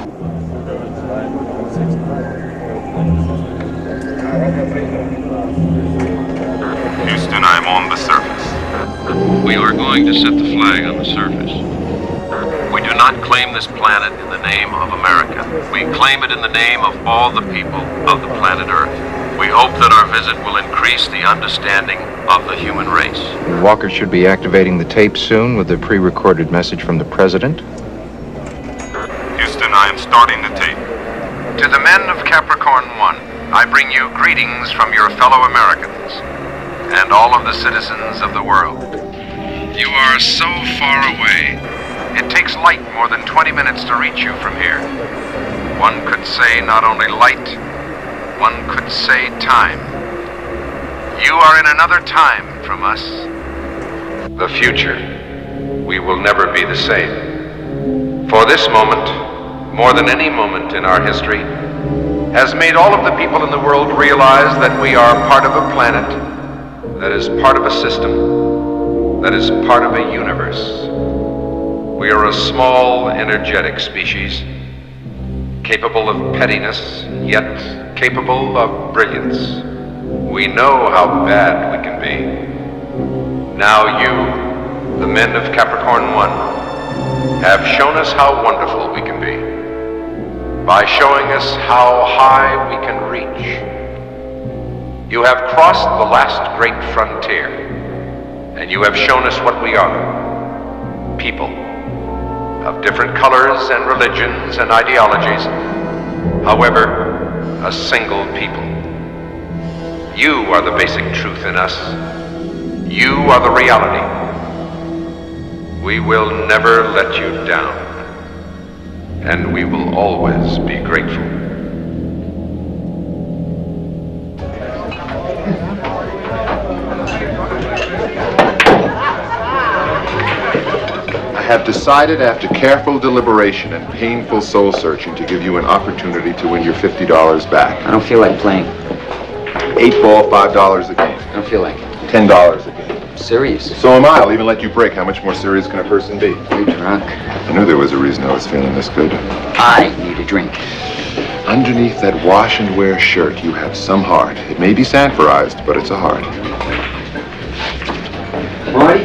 Houston, I am on the surface. We are going to set the flag on the surface. We do not claim this planet in the name of America. We claim it in the name of all the people of the planet Earth. We hope that our visit will increase the understanding of the human race. Walker should be activating the tape soon with the pre-recorded message from the President. Houston, I am starting the tape. To the men of Capricorn 1, I bring you greetings from your fellow Americans and all of the citizens of the world. You are so far away. It takes light more than 20 minutes to reach you from here. One could say not only light, one could say time. You are in another time from us. The future. We will never be the same. For this moment, more than any moment in our history, has made all of the people in the world realize that we are part of a planet that is part of a system, that is part of a universe. We are a small, energetic species, capable of pettiness, yet capable of brilliance. We know how bad we can be. Now you, the men of Capricorn 1, have shown us how wonderful we can be, by showing us how high we can reach. You have crossed the last great frontier, and you have shown us what we are. People of different colors and religions and ideologies, however, a single people. You are the basic truth in us. You are the reality. We will never let you down, and we will always be grateful. I have decided after careful deliberation and painful soul searching to give you an opportunity to win your $50 back. I don't feel like playing. 8 ball, $5 a game. I don't feel like it. $10 a game. Serious? So am I. I'll even let you break. How much more serious can a person be? You're drunk. I knew there was a reason I was feeling this good. I need a drink. Underneath that wash and wear shirt, you have some heart. It may be sanforized, but it's a heart. Marty?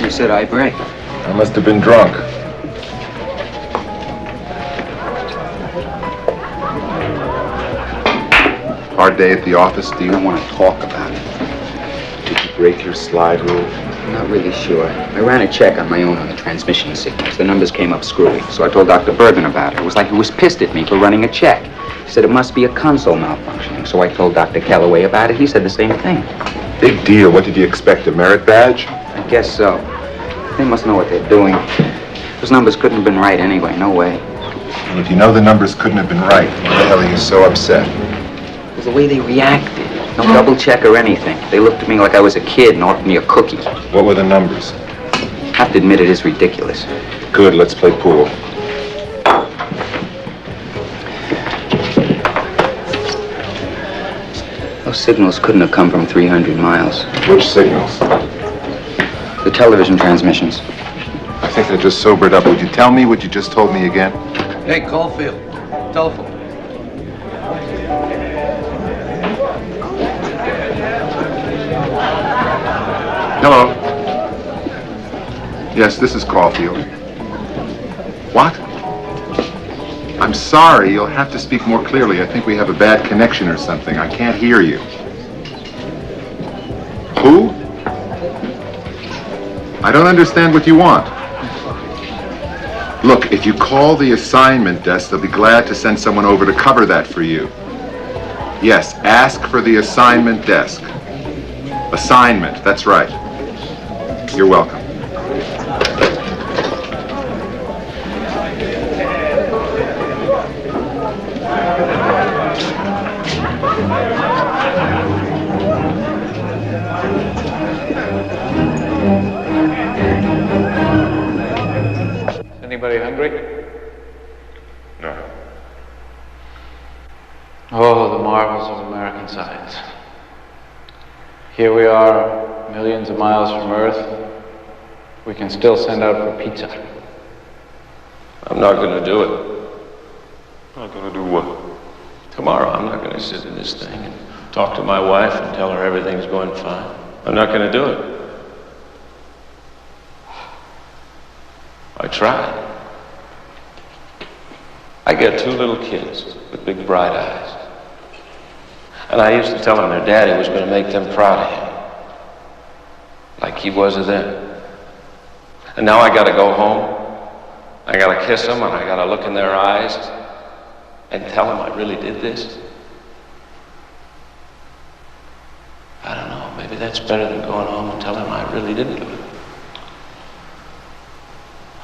You said I break. I must have been drunk. Hard day at the office, do you? I don't want to talk about it. Did you break your slide rule? I'm not really sure. I ran a check on my own on the transmission signals. The numbers came up screwy, so I told Dr. Bergen about it. It was like he was pissed at me for running a check. He said it must be a console malfunctioning, so I told Dr. Calloway about it. He said the same thing. Big deal. What did you expect, a merit badge? I guess so. They must know what they're doing. Those numbers couldn't have been right anyway. No way. Well, if you know the numbers couldn't have been right, why the hell are you so upset? It was the way they reacted. No double check or anything. They looked at me like I was a kid and offered me a cookie. What were the numbers? I have to admit it is ridiculous. Good, let's play pool. Those signals couldn't have come from 300 miles. Which signals? The television transmissions. I think I just sobered up. Would you tell me what you just told me again? Hey, Caulfield. Telephone. Hello. Yes, this is Caulfield. What? I'm sorry, you'll have to speak more clearly. I think we have a bad connection or something. I can't hear you. Who? I don't understand what you want. Look, if you call the assignment desk, they'll be glad to send someone over to cover that for you. Yes, ask for the assignment desk. Assignment, that's right. You're welcome. Anybody hungry? No. Oh, the marvels of American science. Here we are, millions of miles from Earth. We can still send out for pizza. I'm not going to do it. Not gonna do what? Tomorrow, I'm not going to sit in this thing and talk to my wife and tell her everything's going fine. I'm not going to do it. I tried. I got 2 little kids with big bright eyes. And I used to tell them their daddy was going to make them proud of him. Like he was of them. And now I got to go home. I got to kiss them and I got to look in their eyes and tell them I really did this. I don't know, maybe that's better than going home and telling them I really didn't do it.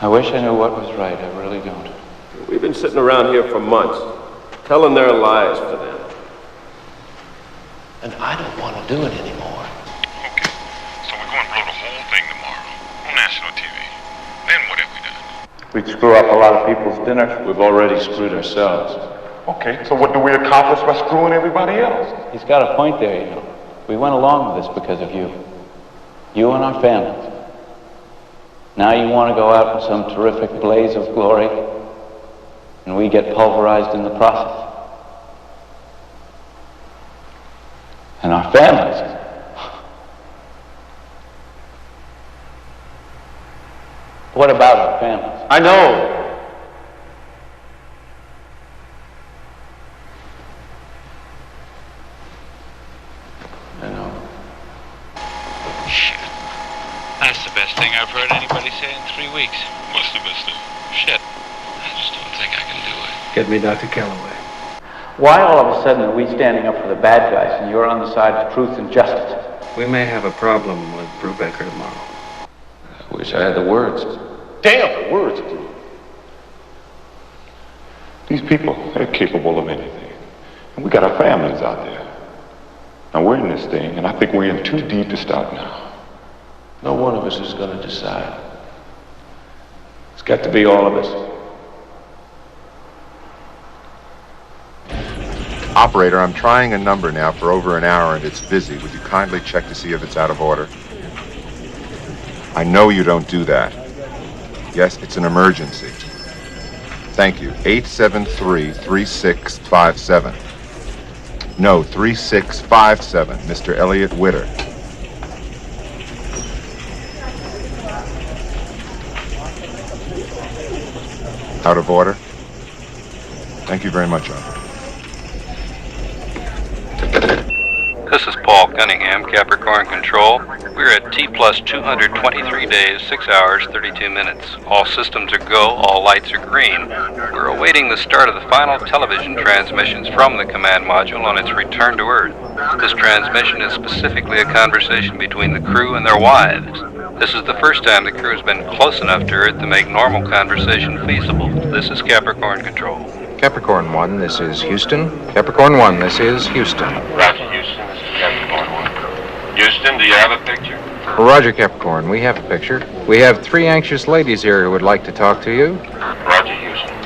I wish I knew what was right. I really don't. We've been sitting around here for months. telling their lies for them. And I don't want to do it anymore. Okay, so we're going to blow the whole thing tomorrow on national TV. Then what have we done? We'd screw up a lot of people's dinners. We've already screwed ourselves. Okay, so what do we accomplish by screwing everybody else? He's got a point there, you know. We went along with this because of you. You and our families. Now you want to go out in some terrific blaze of glory, and we get pulverized in the process. And our families. What about our families? I know. I know. Shit. That's the best thing I've heard anybody say in 3 weeks. What's the best thing? Shit. I just don't think I can do it. Get me Dr. Calloway. Why all of a sudden are we standing up for the bad guys and you're on the side of truth and justice? We may have a problem with Brubaker tomorrow. I wish I had the words. Damn, the words, dude. These people, they're capable of anything. And we got our families out there. Now we're in this thing, and I think we're in too deep to stop now. No one of us is going to decide. It's got to be all of us. Operator, I'm trying a number now for over an hour and it's busy. Would you kindly check to see if it's out of order? I know you don't do that. Yes, it's an emergency. Thank you. 873-3657. No, 3657, Mr. Elliot Witter. Out of order? Thank you very much, Operator. This is Paul Cunningham, Capricorn Control. We're at T plus 223 days, 6 hours, 32 minutes. All systems are go, all lights are green. We're awaiting the start of the final television transmissions from the command module on its return to Earth. This transmission is specifically a conversation between the crew and their wives. This is the first time the crew has been close enough to Earth to make normal conversation feasible. This is Capricorn Control. Capricorn 1, this is Houston. Capricorn 1, this is Houston. Roger, Houston. This is Capricorn 1. Houston, do you have a picture? Roger, Capricorn. We have a picture. We have 3 anxious ladies here who would like to talk to you. Roger, Houston.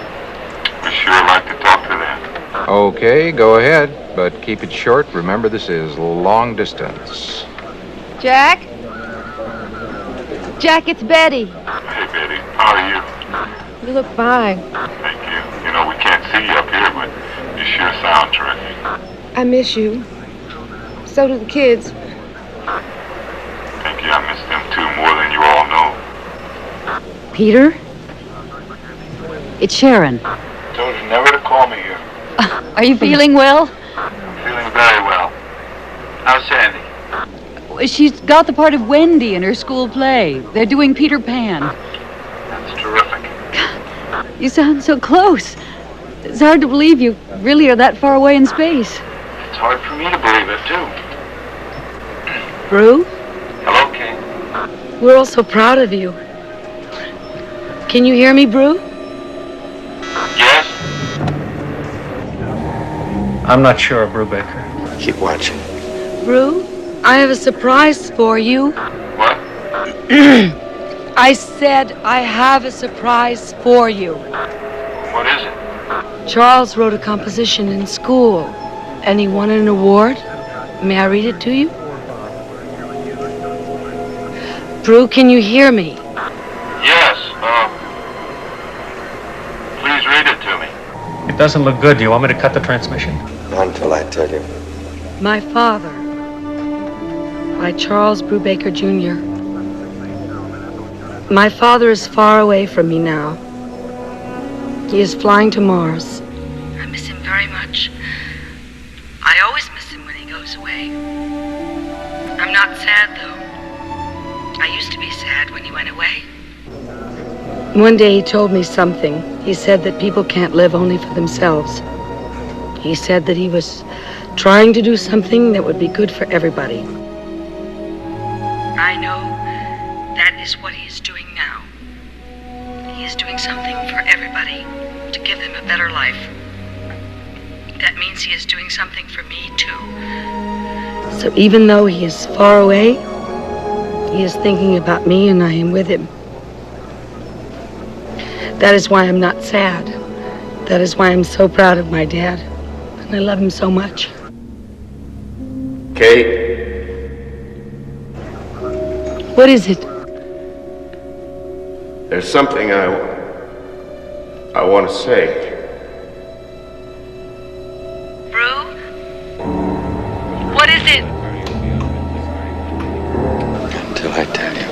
We sure like to talk to them. Okay, go ahead, but keep it short. Remember, this is long distance. Jack? Jack, it's Betty. Hey, Betty. How are you? You look fine. Thank you. You know, we can't see you up here, but you sure sound terrific. I miss you. So do the kids. Thank you. I miss them too, more than you all know. Peter? It's Sharon. Told you never to call me here. Are you feeling well? Feeling very well. How's Sandy? She's got the part of Wendy in her school play. They're doing Peter Pan. That's terrific. You sound so close. It's hard to believe you really are that far away in space. It's hard for me to believe it, too. Brew? Hello, King. We're all so proud of you. Can you hear me, Brew? Yes? I'm not sure, Brubaker. Keep watching. Brew, I have a surprise for you. What? I said I have a surprise for you. What is it? Charles wrote a composition in school, and he won an award. May I read it to you? Brew, can you hear me? Yes, please read it to me. It doesn't look good. Do you want me to cut the transmission? Not until I tell you. My Father, by Charles Brubaker, Jr. My father is far away from me now. He is flying to Mars. I miss him very much. I always miss him when he goes away. I'm not sad, though. I used to be sad when he went away. One day he told me something. He said that people can't live only for themselves. He said that he was trying to do something that would be good for everybody. I know that is what he is doing now. He is doing something for everybody to give them a better life. that means he is doing something for me, too. So even though he is far away, he is thinking about me and I am with him. That is why I'm not sad. That is why I'm so proud of my dad. And I love him so much. Kate? What is it? There's something I want to say. What is it? Until I tell you.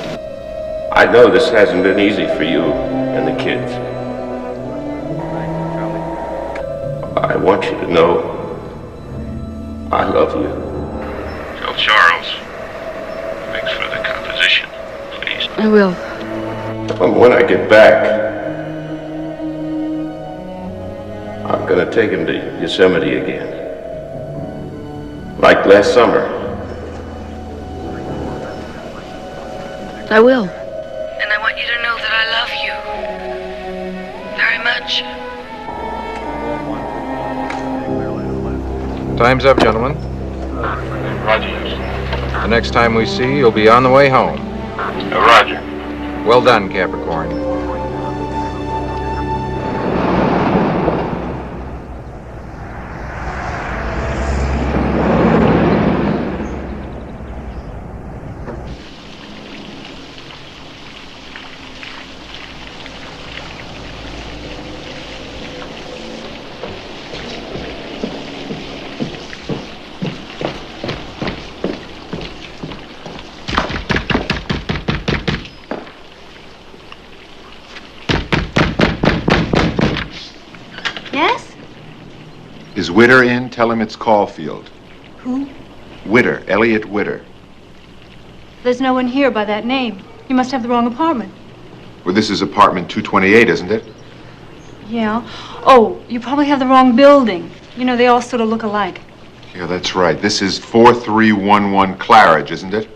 I know this hasn't been easy for you and the kids. I want you to know I love you. Tell Charles. Thanks for the composition, please. I will. When I get back, I'm gonna take him to Yosemite again. Like last summer. I will. And I want you to know that I love you. Very much. Time's up, gentlemen. Roger. The next time we see you, you'll be on the way home. Roger. Well done, Capricorn. Yes? Is Witter in? Tell him it's Caulfield. Who? Witter, Elliot Witter. There's no one here by that name. You must have the wrong apartment. Well, this is apartment 228, isn't it? Yeah. Oh, you probably have the wrong building. You know, they all sort of look alike. Yeah, that's right. This is 4311 Claridge, isn't it?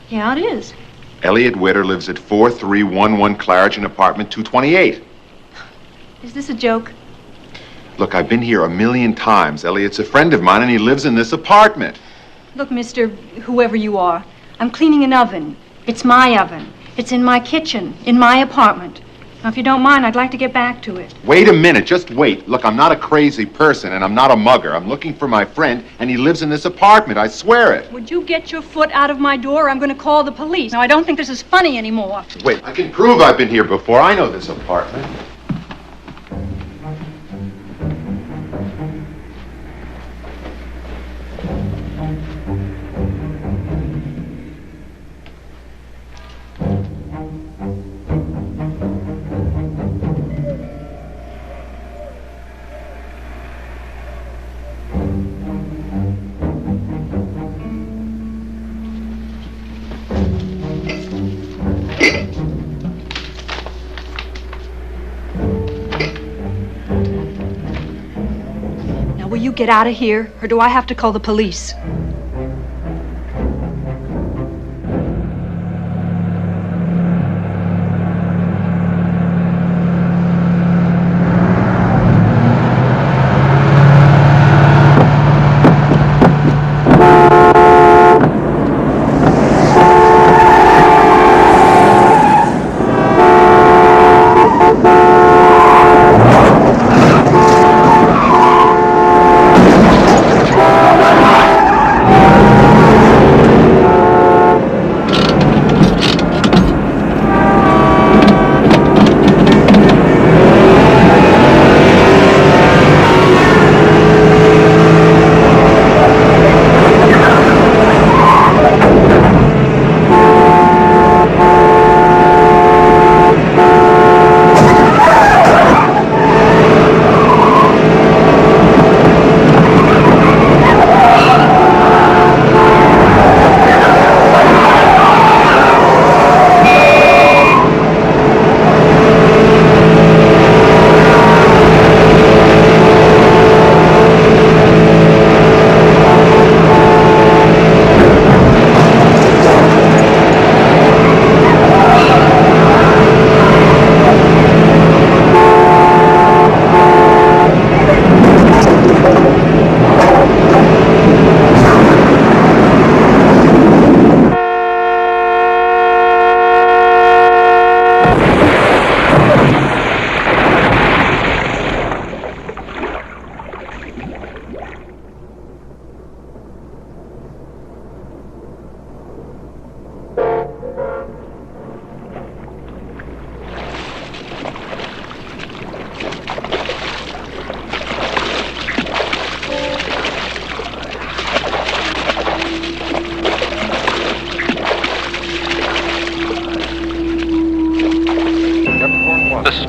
Yeah, it is. Elliot Witter lives at 4311 Claridge in apartment 228. Is this a joke? Look, I've been here a million times. Elliot's a friend of mine, and he lives in this apartment. Look, Mr. Whoever you are, I'm cleaning an oven. It's my oven. It's in my kitchen, in my apartment. Now, if you don't mind, I'd like to get back to it. Wait a minute, just wait. Look, I'm not a crazy person, and I'm not a mugger. I'm looking for my friend, and he lives in this apartment. I swear it. Would you get your foot out of my door? I'm going to call the police. Now, I don't think this is funny anymore. Wait, I can prove I've been here before. I know this apartment. Now, will you get out of here, or do I have to call the police?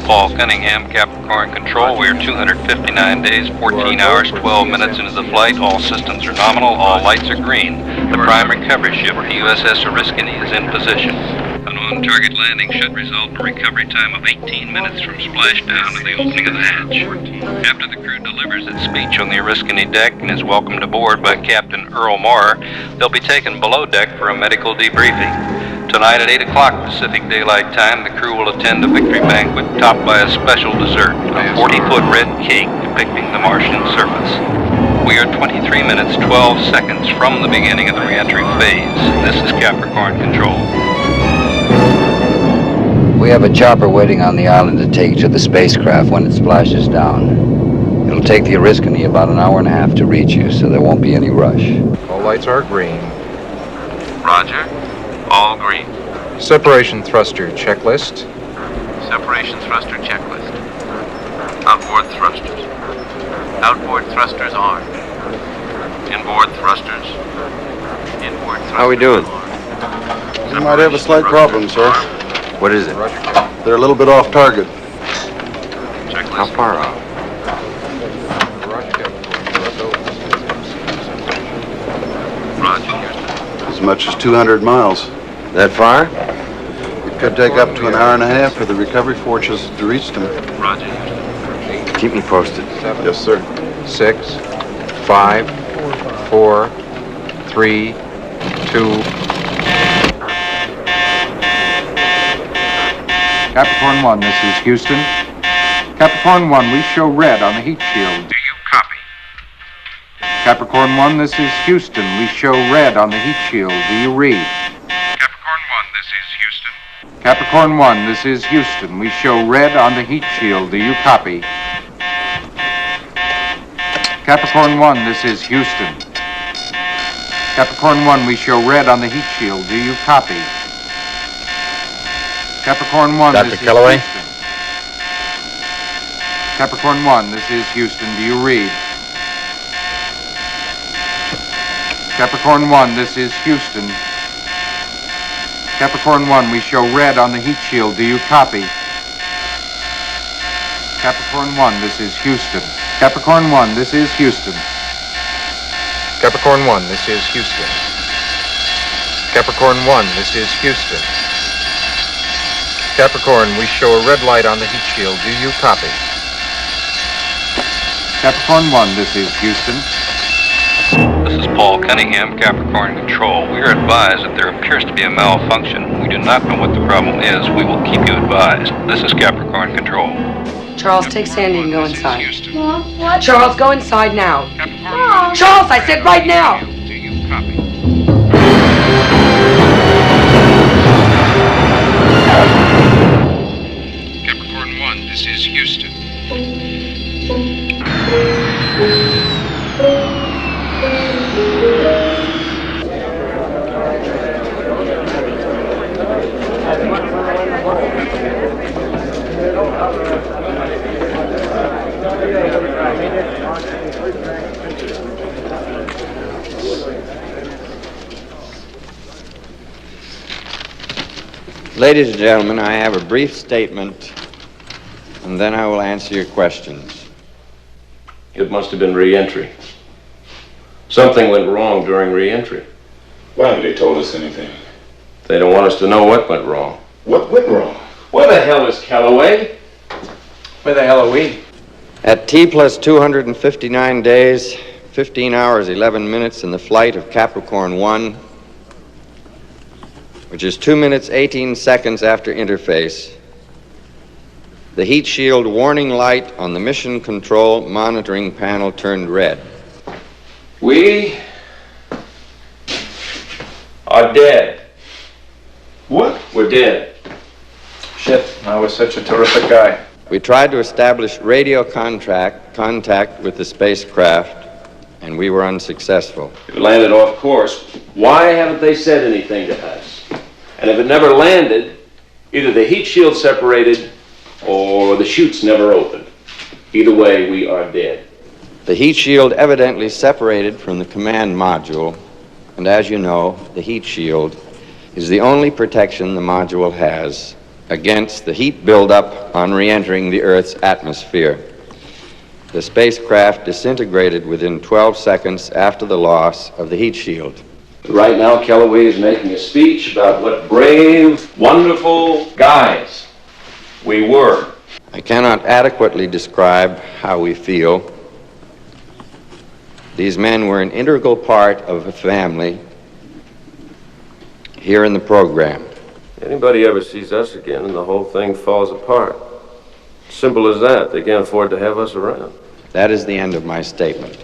Paul Cunningham, Capricorn Control. We are 259 days, 14 hours, 12 minutes into the flight. All systems are nominal. All lights are green. The prime recovery ship, the USS Oriskany, is in position. An on-target landing should result in a recovery time of 18 minutes from splashdown to the opening of the hatch. After the crew delivers its speech on the Oriskany deck and is welcomed aboard by Captain Earl Maurer, they'll be taken below deck for a medical debriefing. Tonight at 8 o'clock Pacific Daylight Time, the crew will attend a victory banquet topped by a special dessert, a 40-foot red cake depicting the Martian surface. We are 23 minutes, 12 seconds from the beginning of the reentry phase. This is Capricorn Control. We have a chopper waiting on the island to take you to the spacecraft when it splashes down. It'll take the Oriskany about an hour and a half to reach you, so there won't be any rush. All lights are green. Roger. All green. Separation thruster checklist. Separation thruster checklist. Outboard thrusters. Outboard thrusters armed. Inboard thrusters. Inboard thrusters. How we doing? We might have a slight problem, sir. What is it? They're a little bit off target. How far off? As much as 200 miles. That far? It could take up to an hour and a half for the recovery forces to reach them. Roger. Keep me posted. Yes, sir. 6, 5, 4, 3, 2. Capricorn 1, this is Houston. Capricorn 1, we show red on the heat shield. Do you copy? Capricorn 1, this is Houston. We show red on the heat shield. Do you read? Capricorn 1, this is Houston. Capricorn 1, this is Houston. We show red on the heat shield. Do you copy? Capricorn 1, this is Houston. Capricorn 1, we show red on the heat shield. Do you copy? Capricorn 1, Dr. this Kellaway? is Houston. Capricorn 1, this is Houston. Do you read? Capricorn 1, this is Houston. Capricorn 1, we show red on the heat shield. Do you copy? Capricorn 1, this is Houston. Capricorn 1, this is Houston. Capricorn 1, this is Houston. Capricorn 1, this is Houston. Capricorn, we show a red light on the heat shield. Do you copy? Capricorn 1, this is Houston. This is Paul Cunningham, Capricorn Control. We are advised that there appears to be a malfunction. We do not know what the problem is. We will keep you advised. This is Capricorn Control. Charles, take Sandy and go inside. Mom, what? Charles, go inside now. Mom. Charles, I said right now. Do you copy? Capricorn 1, this is Houston. Ladies and gentlemen, I have a brief statement, and then I will answer your questions. It must have been re-entry. Something went wrong during re-entry. Why haven't they told us anything? They don't want us to know what went wrong. What went wrong? Where the hell is Kellaway? Where the hell are we? At T plus 259 days, 15 hours, 11 minutes in the flight of Capricorn 1, which is 2 minutes, 18 seconds after interface, the heat shield warning light on the mission control monitoring panel turned red. We are dead. What? We're dead. Shit, I was such a terrific guy. We tried to establish radio contact with the spacecraft, and we were unsuccessful. It landed off course. Why haven't they said anything to us? And if it never landed, either the heat shield separated or the chutes never opened. Either way, we are dead. The heat shield evidently separated from the command module, and as you know, the heat shield is the only protection the module has against the heat buildup on re-entering the Earth's atmosphere. The spacecraft disintegrated within 12 seconds after the loss of the heat shield. Right now, Kellaway is making a speech about what brave, wonderful guys we were. I cannot adequately describe how we feel. These men were an integral part of a family here in the program. Anybody ever sees us again and the whole thing falls apart. Simple as that. They can't afford to have us around. That is the end of my statement.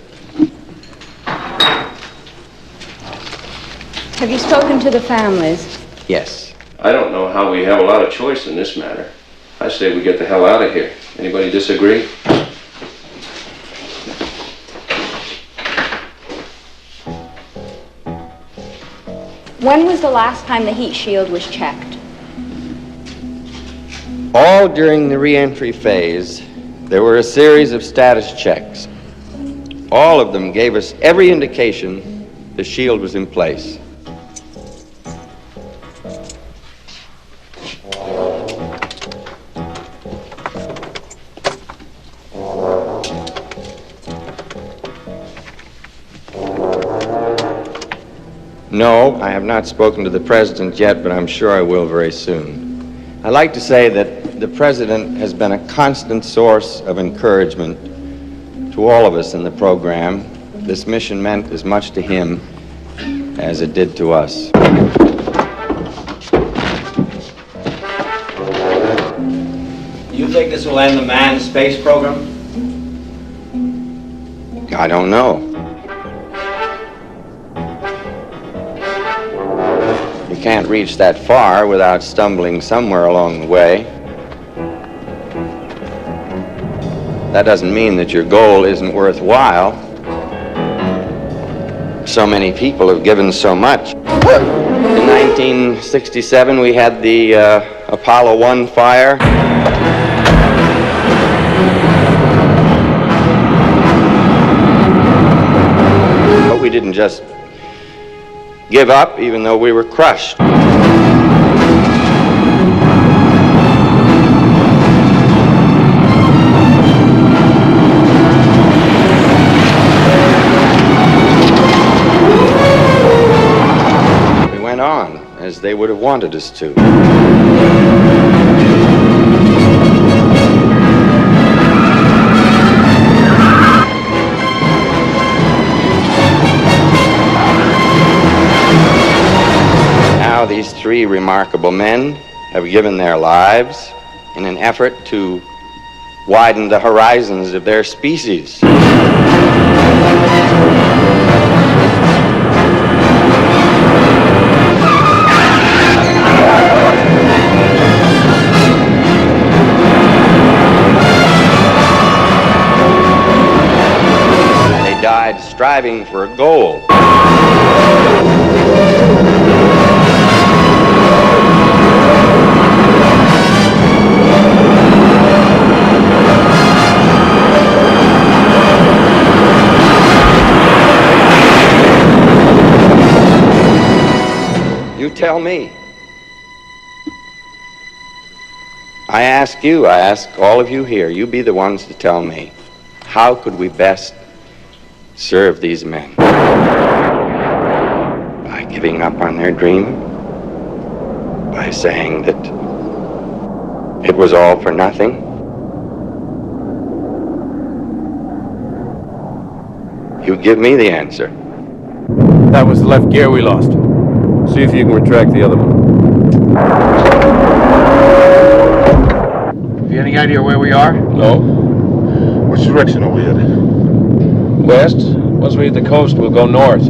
Have you spoken to the families? Yes. I don't know how we have a lot of choice in this matter. I say we get the hell out of here. Anybody disagree? When was the last time the heat shield was checked? All during the re-entry phase, there were a series of status checks. All of them gave us every indication the shield was in place. No, I have not spoken to the President yet, but I'm sure I will very soon. I'd like to say that the President has been a constant source of encouragement to all of us in the program. This mission meant as much to him as it did to us. You think this will end the manned space program? I don't know. You can't reach that far without stumbling somewhere along the way. That doesn't mean that your goal isn't worthwhile. So many people have given so much. In 1967, we had the Apollo 1 fire. But we didn't just give up, even though we were crushed. We went on as they would have wanted us to. Now these three remarkable men have given their lives in an effort to widen the horizons of their species. They died striving for a goal. You tell me. I ask you, I ask all of you here, you be the ones to tell me, how could we best serve these men? By giving up on their dream? By saying that it was all for nothing? You give me the answer. That was the left gear we lost. See if you can retract the other one. Have you any idea where we are? No. Which direction are we headed? West. Once we hit the coast, we'll go north.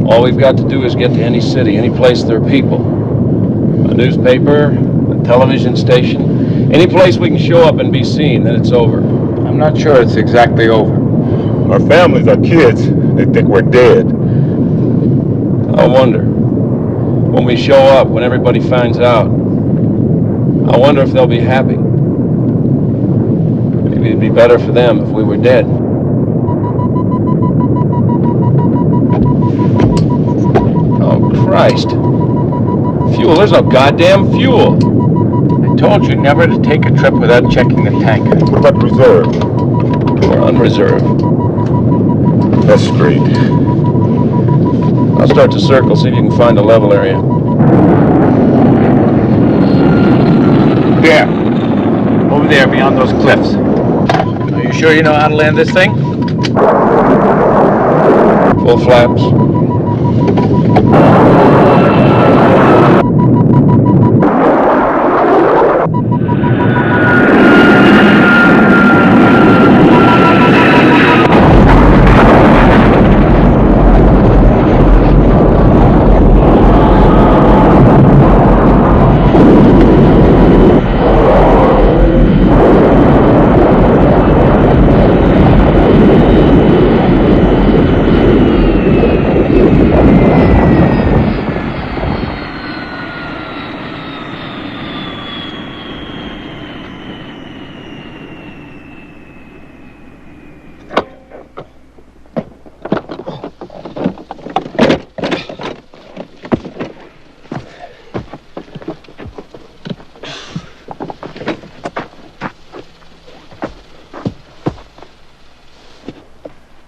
All we've got to do is get to any city, any place there are people. A newspaper, a television station, any place we can show up and be seen, then it's over. I'm not sure it's exactly over. Our families, our kids, they think we're dead. I wonder, when we show up, when everybody finds out, I wonder if they'll be happy. Maybe it'd be better for them if we were dead. Oh, Christ. Fuel, there's no goddamn fuel. told you never to take a trip without checking the tank. What about reserve? Or unreserved. That's great. I'll start to circle, see if you can find a level area. There. Over there, beyond those cliffs. Are you sure you know how to land this thing? Full flaps.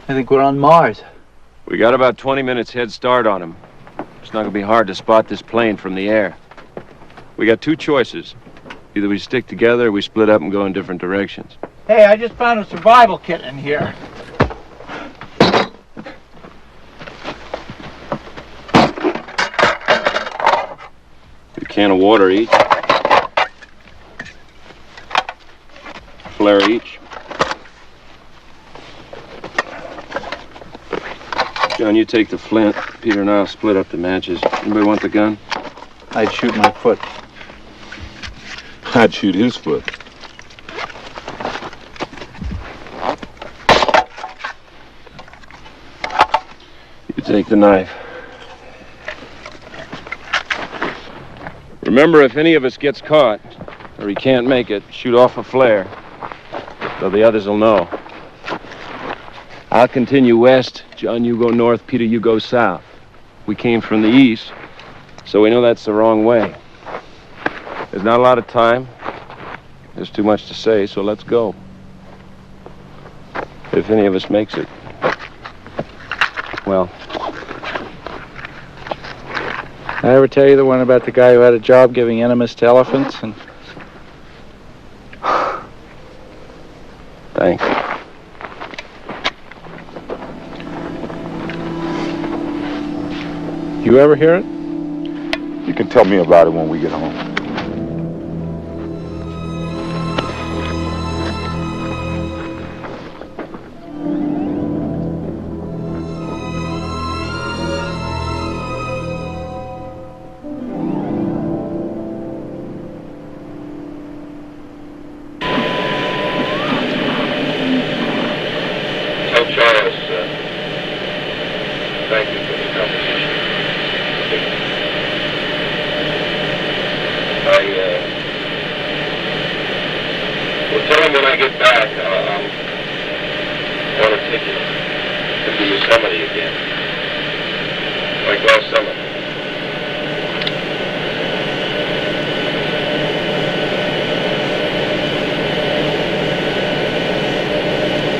I think we're on Mars. We got about 20 minutes head start on him. It's not gonna be hard to spot this plane from the air. We got two choices. Either we stick together or we split up and go in different directions. Hey, I just found a survival kit in here. A can of water each. Flare each. John, you take the flint. Peter and I'll split up the matches. Anybody want the gun? I'd shoot my foot. I'd shoot his foot. You take the knife. Remember, if any of us gets caught, or he can't make it, shoot off a flare, so the others will know. I'll continue west. John, you go north. Peter, you go south. We came from the east, so we know that's the wrong way. There's not a lot of time. There's too much to say, so let's go. If any of us makes it. Well. I ever tell you the one about the guy who had a job giving enemas to elephants and... Thanks. You ever hear it? You can tell me about it when we get home. Tell Charles, thank you for the conversation. Well, tell him when I get back, I want to take you to Yosemite again. Like last summer.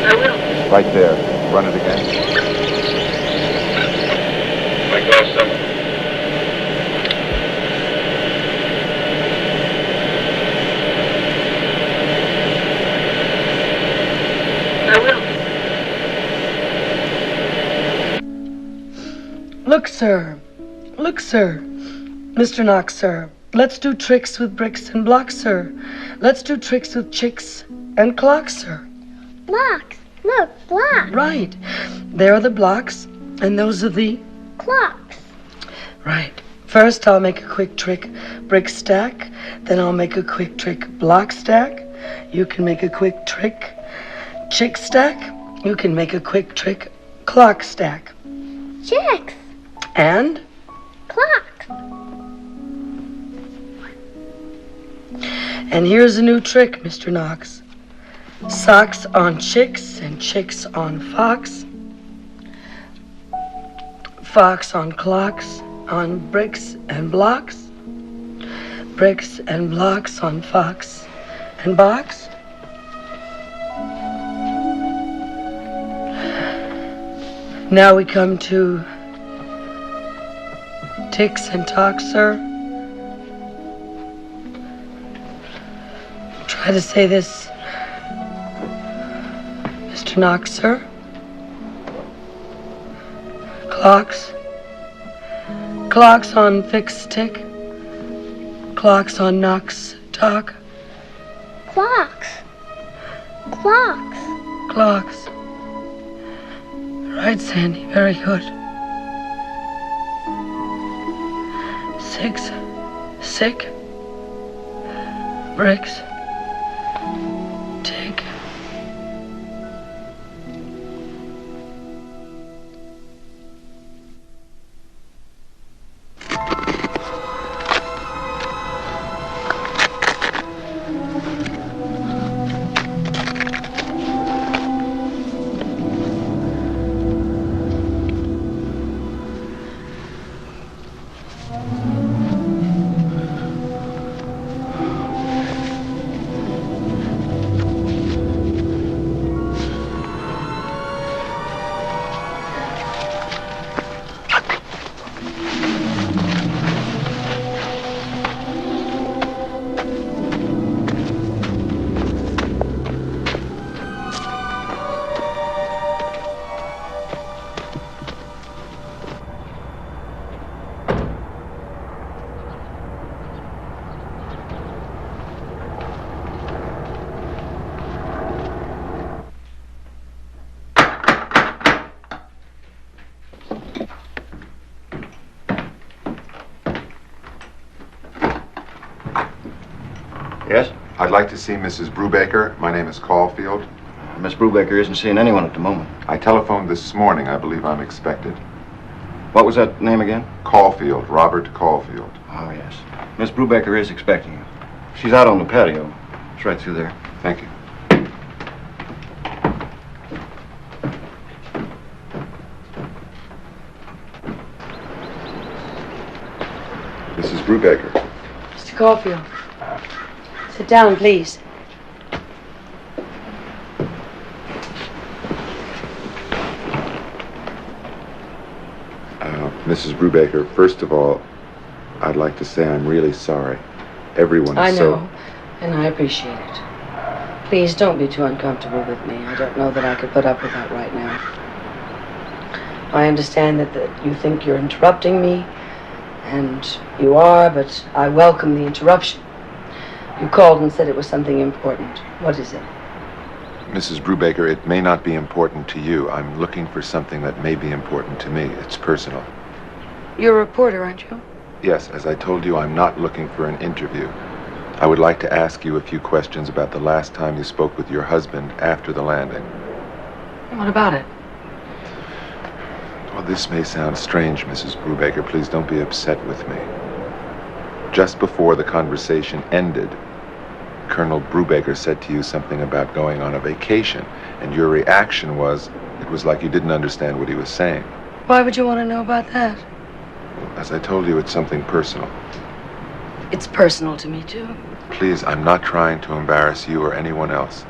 I will. Right there. Run it again. Like last summer. I will. Look, sir. Look, sir. Mr. Knox, sir. Let's do tricks with bricks and blocks, sir. Let's do tricks with chicks and clocks, sir. Blocks. Look, blocks. Right. There are the blocks, and those are the... Clocks. Right. First, I'll make a quick trick brick stack. Then I'll make a quick trick block stack. You can make a quick trick chick stack. You can make a quick trick clock stack. Chicks. And? Clocks. And here's a new trick, Mr. Knox. Socks on chicks and chicks on fox. Fox on clocks, on bricks and blocks. bricks and blocks on Fox and Box. Now we come to ticks and talk, sir. Try to say this, Mr. Knox, sir. Clocks. Clocks on fixed tick. Clocks on Knox talk. Clocks. Clocks. Clocks. Right, Sandy. Very good. 6. Sick. Bricks. Tick. Yes? I'd like to see Mrs. Brubaker. My name is Caulfield. Miss Brubaker isn't seeing anyone at the moment. I telephoned this morning. I believe I'm expected. What was that name again? Caulfield, Robert Caulfield. Oh, yes. Miss Brubaker is expecting you. She's out on the patio. It's right through there. Thank you. Mrs. Brubaker. Mr. Caulfield. Sit down, please. Mrs. Brubaker, first of all, I'd like to say I'm really sorry. Everyone I is know, and I appreciate it. Please don't be too uncomfortable with me. I don't know that I could put up with that right now. I understand that you think you're interrupting me, and you are, but I welcome the interruption. You called and said it was something important. What is it? Mrs. Brubaker, it may not be important to you. I'm looking for something that may be important to me. It's personal. You're a reporter, aren't you? Yes, as I told you, I'm not looking for an interview. I would like to ask you a few questions about the last time you spoke with your husband after the landing. What about it? Well, this may sound strange, Mrs. Brubaker. Please don't be upset with me. Just before the conversation ended, Colonel Brubaker said to you something about going on a vacation, and your reaction was, it was like you didn't understand what he was saying. Why would you want to know about that? As I told you, it's something personal. It's personal to me, too. Please, I'm not trying to embarrass you or anyone else.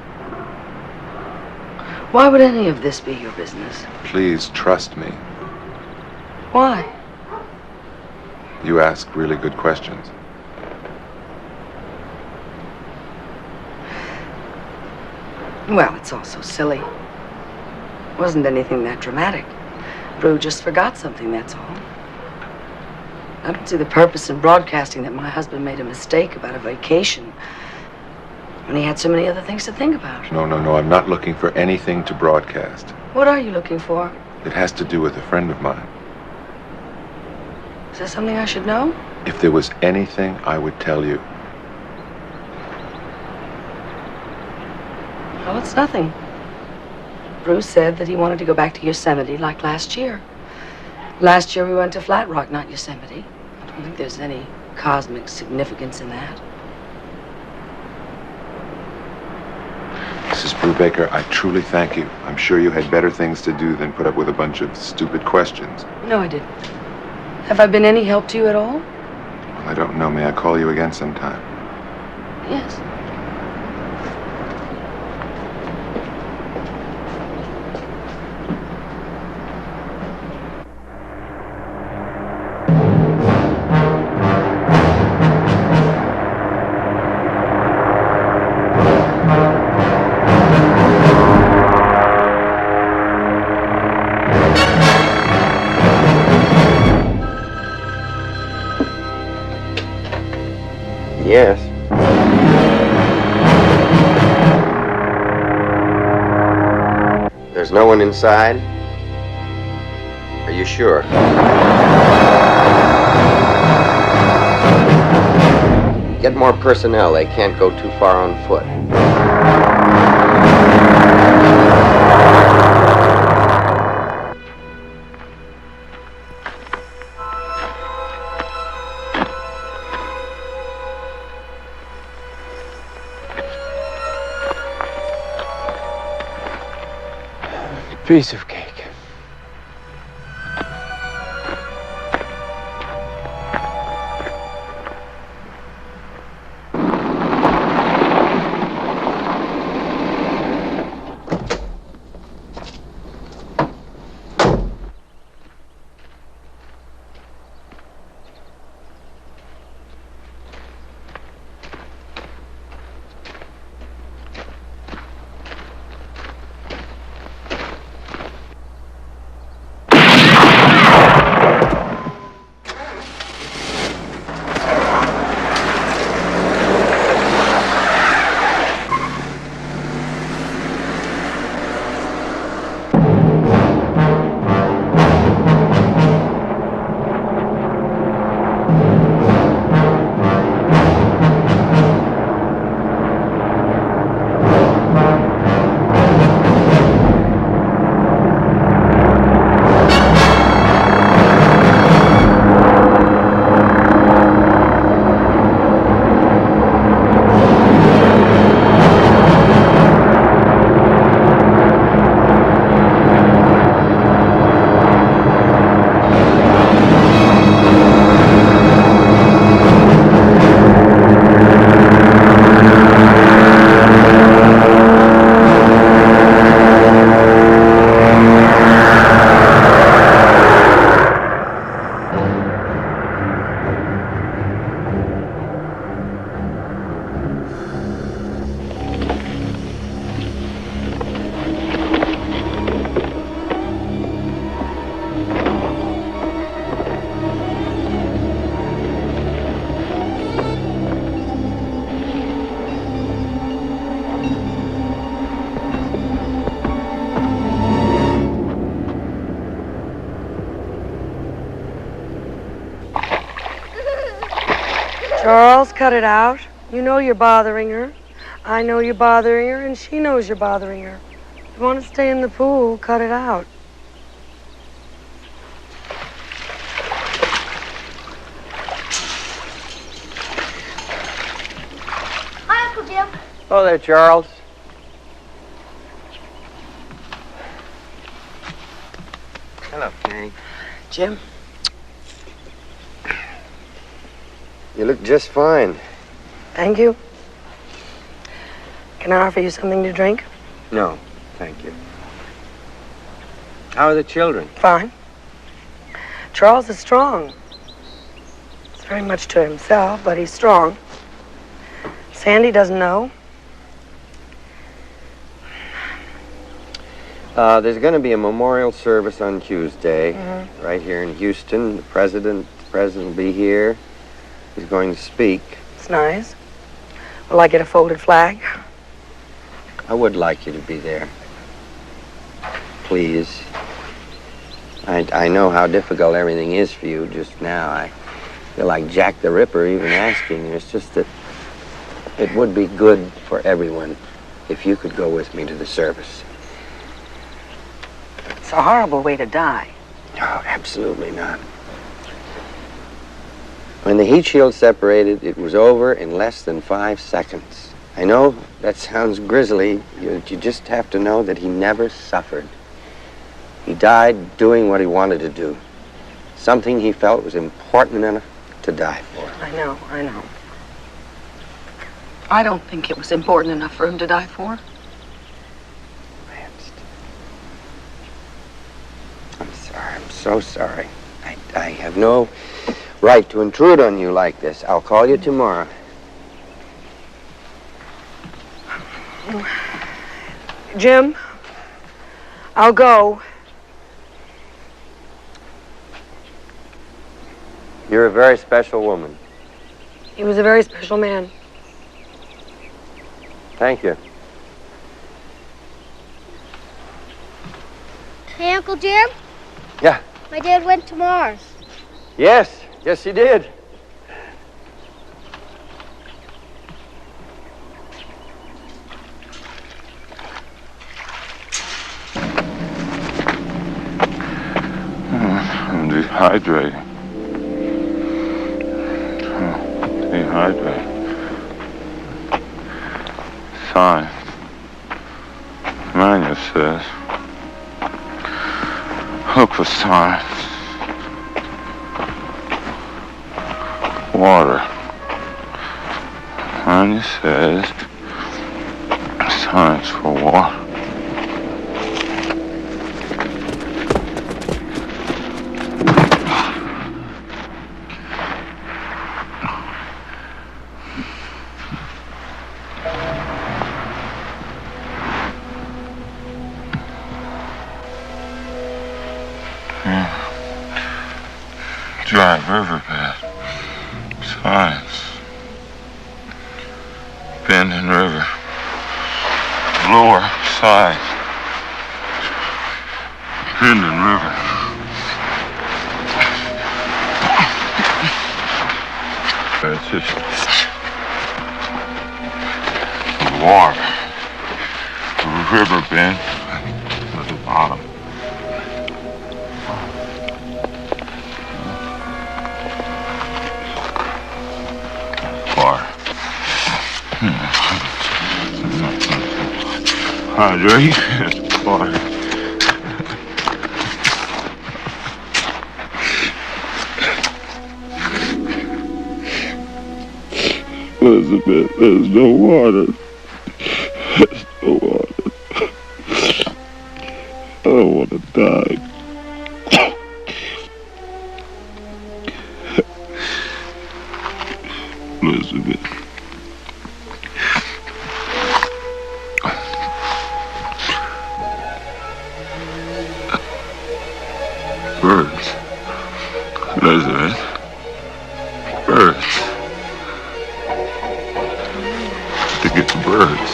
Why would any of this be your business? Please trust me. Why? You ask really good questions. Well, it's all so silly. It wasn't anything that dramatic. Brew just forgot something, that's all. I don't see the purpose in broadcasting that my husband made a mistake about a vacation when he had so many other things to think about. No, I'm not looking for anything to broadcast. What are you looking for? It has to do with a friend of mine. Is there something I should know? If there was anything, I would tell you. Well, it's nothing. Bruce said that he wanted to go back to Yosemite like last year. Last year we went to Flat Rock, not Yosemite. I don't think there's any cosmic significance in that. Mrs. Brubaker, I truly thank you. I'm sure you had better things to do than put up with a bunch of stupid questions. No, I didn't. Have I been any help to you at all? I don't know. May I call you again sometime? Yes. Yes. There's no one inside? Are you sure? Get more personnel. They can't go too far on foot. Piece of cake. Charles, cut it out. You know you're bothering her. I know you're bothering her, and she knows you're bothering her. If you want to stay in the pool, cut it out. Hi, Uncle Jim. Oh, there, Charles. Hello, Frank. Jim? You look just fine. Thank you. Can I offer you something to drink? No, thank you. How are the children? Fine. Charles is strong. He's very much to himself, but he's strong. Sandy doesn't know. There's going to be a memorial service on Tuesday, right here in Houston. The president will be here. He's going to speak. It's nice. Will I get a folded flag? I would like you to be there. Please. I know how difficult everything is for you just now. I feel like Jack the Ripper even asking you. It's just that it would be good for everyone if you could go with me to the service. It's a horrible way to die. Oh, absolutely not. When the heat shield separated, it was over in less than 5 seconds. I know that sounds grisly. You just have to know that he never suffered. He died doing what he wanted to do. Something he felt was important enough to die for. I know. I don't think it was important enough for him to die for. I'm sorry. I'm so sorry. I have no right to intrude on you like this. I'll call you tomorrow. Jim, I'll go. You're a very special woman. He was a very special man. Thank you. Hey, Uncle Jim? Yeah. My dad went to Mars. Yes, he did. I'm dehydrated. Dehydrated. Science. Manual says, look for science. Water. Manual says, science for water. Dry riverbed. Science. Bending river. Lower side. Bending river. It's just water. River bend at the bottom. Hydration, water. Elizabeth, there's no water. There's no water. I don't want to die. Elizabeth. Birds. Elizabeth. Birds. To get the birds.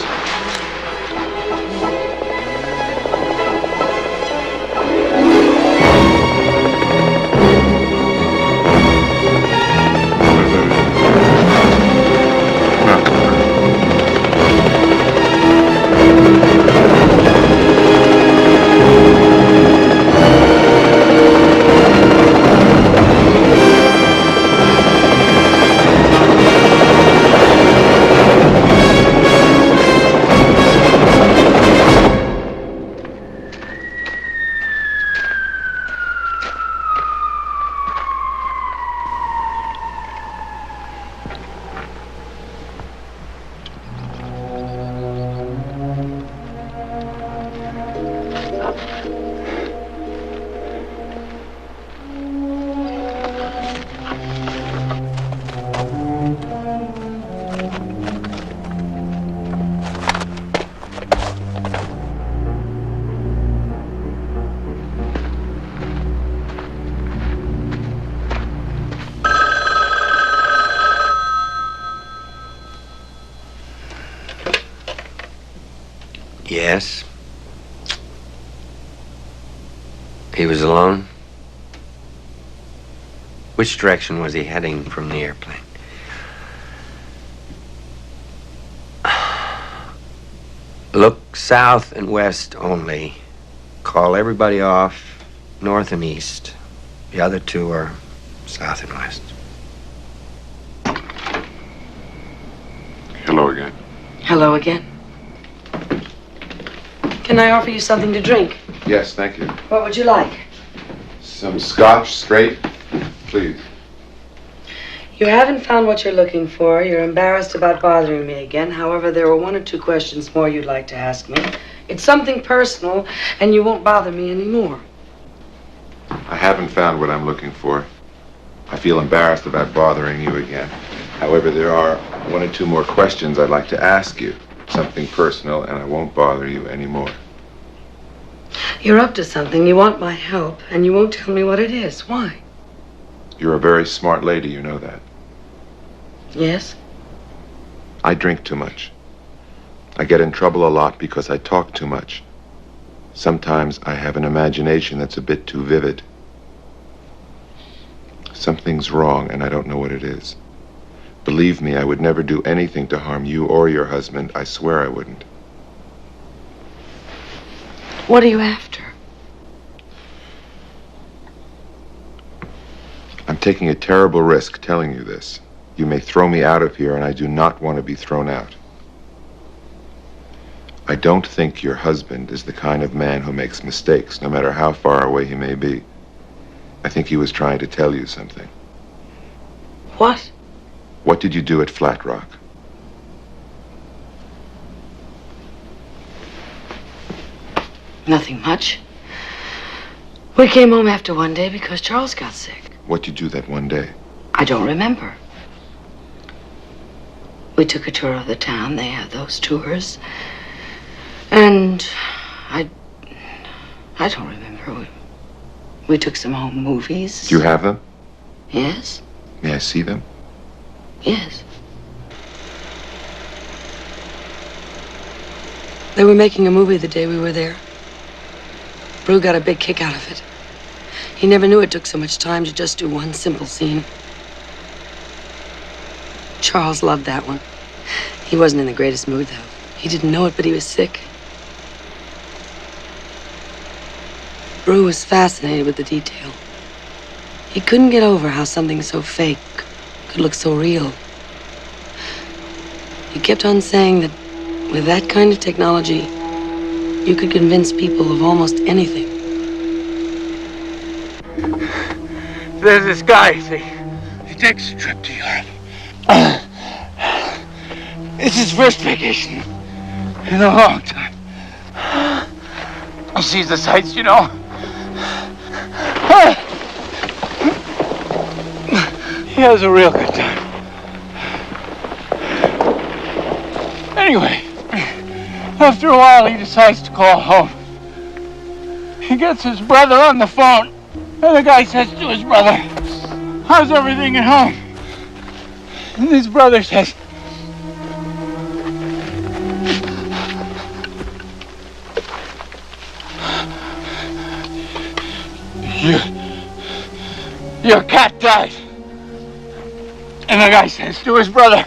Yes. He was alone? Which direction was he heading from the airplane? Look south and west only. Call everybody off north and east. The other two are south and west. Hello again. Hello again. Can I offer you something to drink? Yes, thank you. What would you like? Some scotch straight, please. You haven't found what you're looking for. You're embarrassed about bothering me again. However, there were 1 or 2 questions more you'd like to ask me. It's something personal, and you won't bother me anymore. I haven't found what I'm looking for. I feel embarrassed about bothering you again. However, there are 1 or 2 more questions I'd like to ask you. Something personal, and I won't bother you anymore. You're up to something. You want my help, and you won't tell me what it is. Why? You're a very smart lady, you know that. Yes? I drink too much. I get in trouble a lot because I talk too much. Sometimes I have an imagination that's a bit too vivid. Something's wrong, and I don't know what it is. Believe me, I would never do anything to harm you or your husband. I swear I wouldn't. What are you after? I'm taking a terrible risk telling you this. You may throw me out of here, and I do not want to be thrown out. I don't think your husband is the kind of man who makes mistakes, no matter how far away he may be. I think he was trying to tell you something. What? What did you do at Flat Rock? Nothing much. We came home after one day because Charles got sick. What did you do that one day? I don't remember. We took a tour of the town. They have those tours. And I don't remember. We took some home movies. Do you have them? Yes. May I see them? Yes. They were making a movie the day we were there. Brew got a big kick out of it. He never knew it took so much time to just do one simple scene. Charles loved that one. He wasn't in the greatest mood, though. He didn't know it, but he was sick. Brew was fascinated with the detail. He couldn't get over how something so fake could look so real. He kept on saying that with that kind of technology, you could convince people of almost anything. There's this guy, see? He takes a trip to Europe. It's his first vacation in a long time. He sees the sights, you know. He has a real good time. Anyway, after a while, he decides to call home. He gets his brother on the phone, and the guy says to his brother, "How's everything at home?" And his brother says, Your cat died. And the guy says to his brother,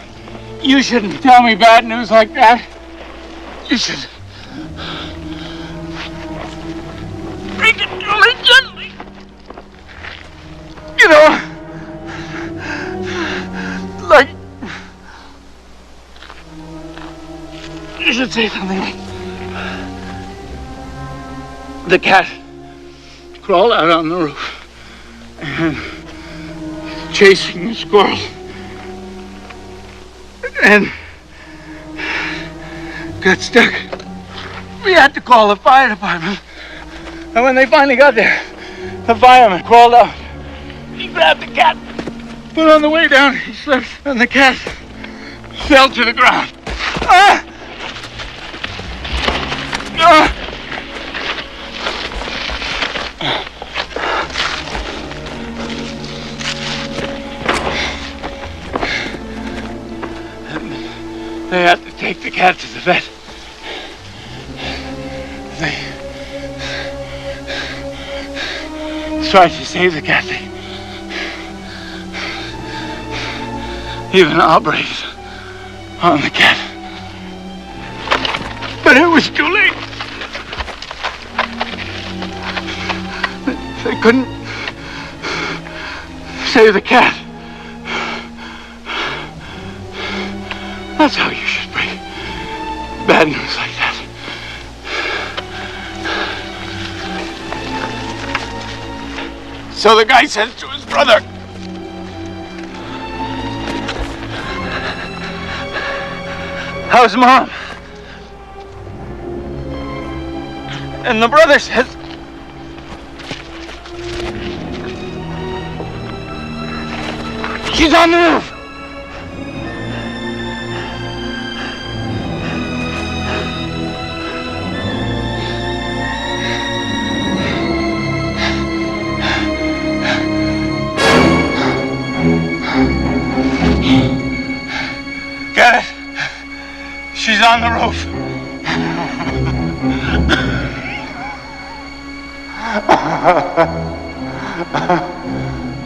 "You shouldn't tell me bad news like that. You should break it to me gently. You know, like, you should say something like, the cat crawled out on the roof and chasing the squirrel and got stuck. We had to call the fire department. And when they finally got there, the fireman crawled out. He grabbed the cat, but on the way down, he slipped, and the cat fell to the ground. Ah! Ah! They had to take the cat to the vet. They tried to save the cat. They even operated on the cat. But it was too late. They couldn't save the cat. That's how you should break bad news like that. So the guy says to his brother, How's Mom? And the brother says... she's on the roof! Get it? She's on the roof.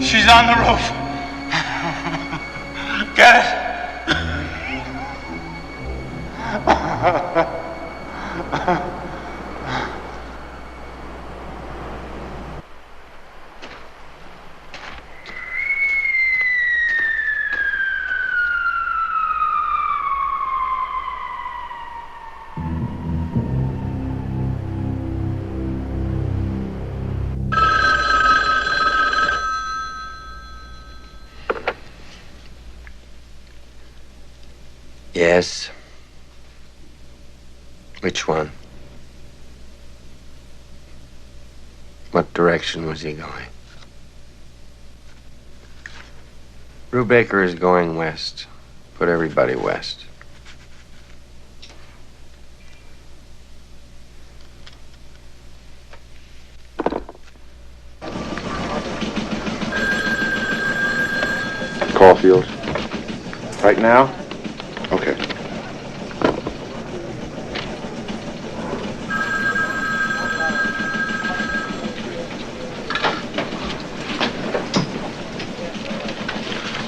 She's on the roof. Get it? Yes. Which one? What direction was he going? Brubaker is going west. Put everybody west. Caulfield. Right now? Okay.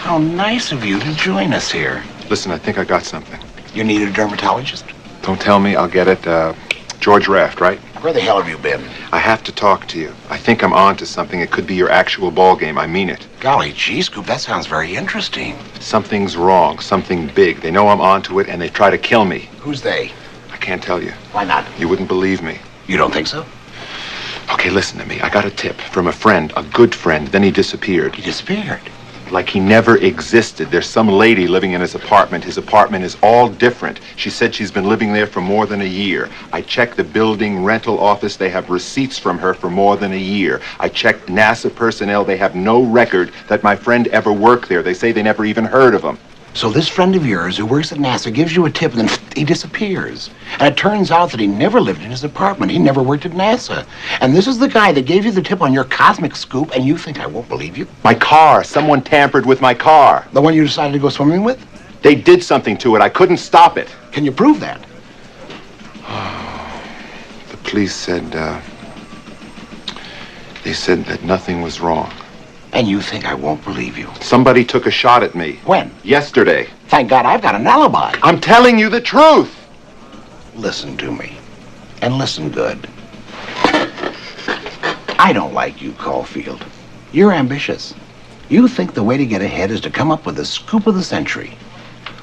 How nice of you to join us here. Listen, I think I got something. You need a dermatologist? Don't tell me, I'll get it. George Raft, right? Where the hell have you been? I have to talk to you. I think I'm on to something. It could be your actual ball game. I mean it. Golly gee, Scoop, that sounds very interesting. Something's wrong. Something big. They know I'm on to it, and they try to kill me. Who's they? I can't tell you. Why not? You wouldn't believe me. You don't think so? Okay, listen to me. I got a tip from a friend, a good friend. Then he disappeared. He disappeared? Like he never existed. There's some lady living in his apartment. His apartment is all different. She said she's been living there for more than a year. I checked the building rental office. They have receipts from her for more than a year. I checked NASA personnel. They have no record that my friend ever worked there. They say they never even heard of him. So this friend of yours who works at NASA gives you a tip and then he disappears. And it turns out that he never lived in his apartment. He never worked at NASA. And this is the guy that gave you the tip on your cosmic scoop, and you think I won't believe you? My car. Someone tampered with my car. The one you decided to go swimming with? They did something to it. I couldn't stop it. Can you prove that? The police said, they said that nothing was wrong. And you think I won't believe you? Somebody took a shot at me. When? Yesterday. Thank God I've got an alibi. I'm telling you the truth. Listen to me. And listen good. I don't like you, Caulfield. You're ambitious. You think the way to get ahead is to come up with the scoop of the century.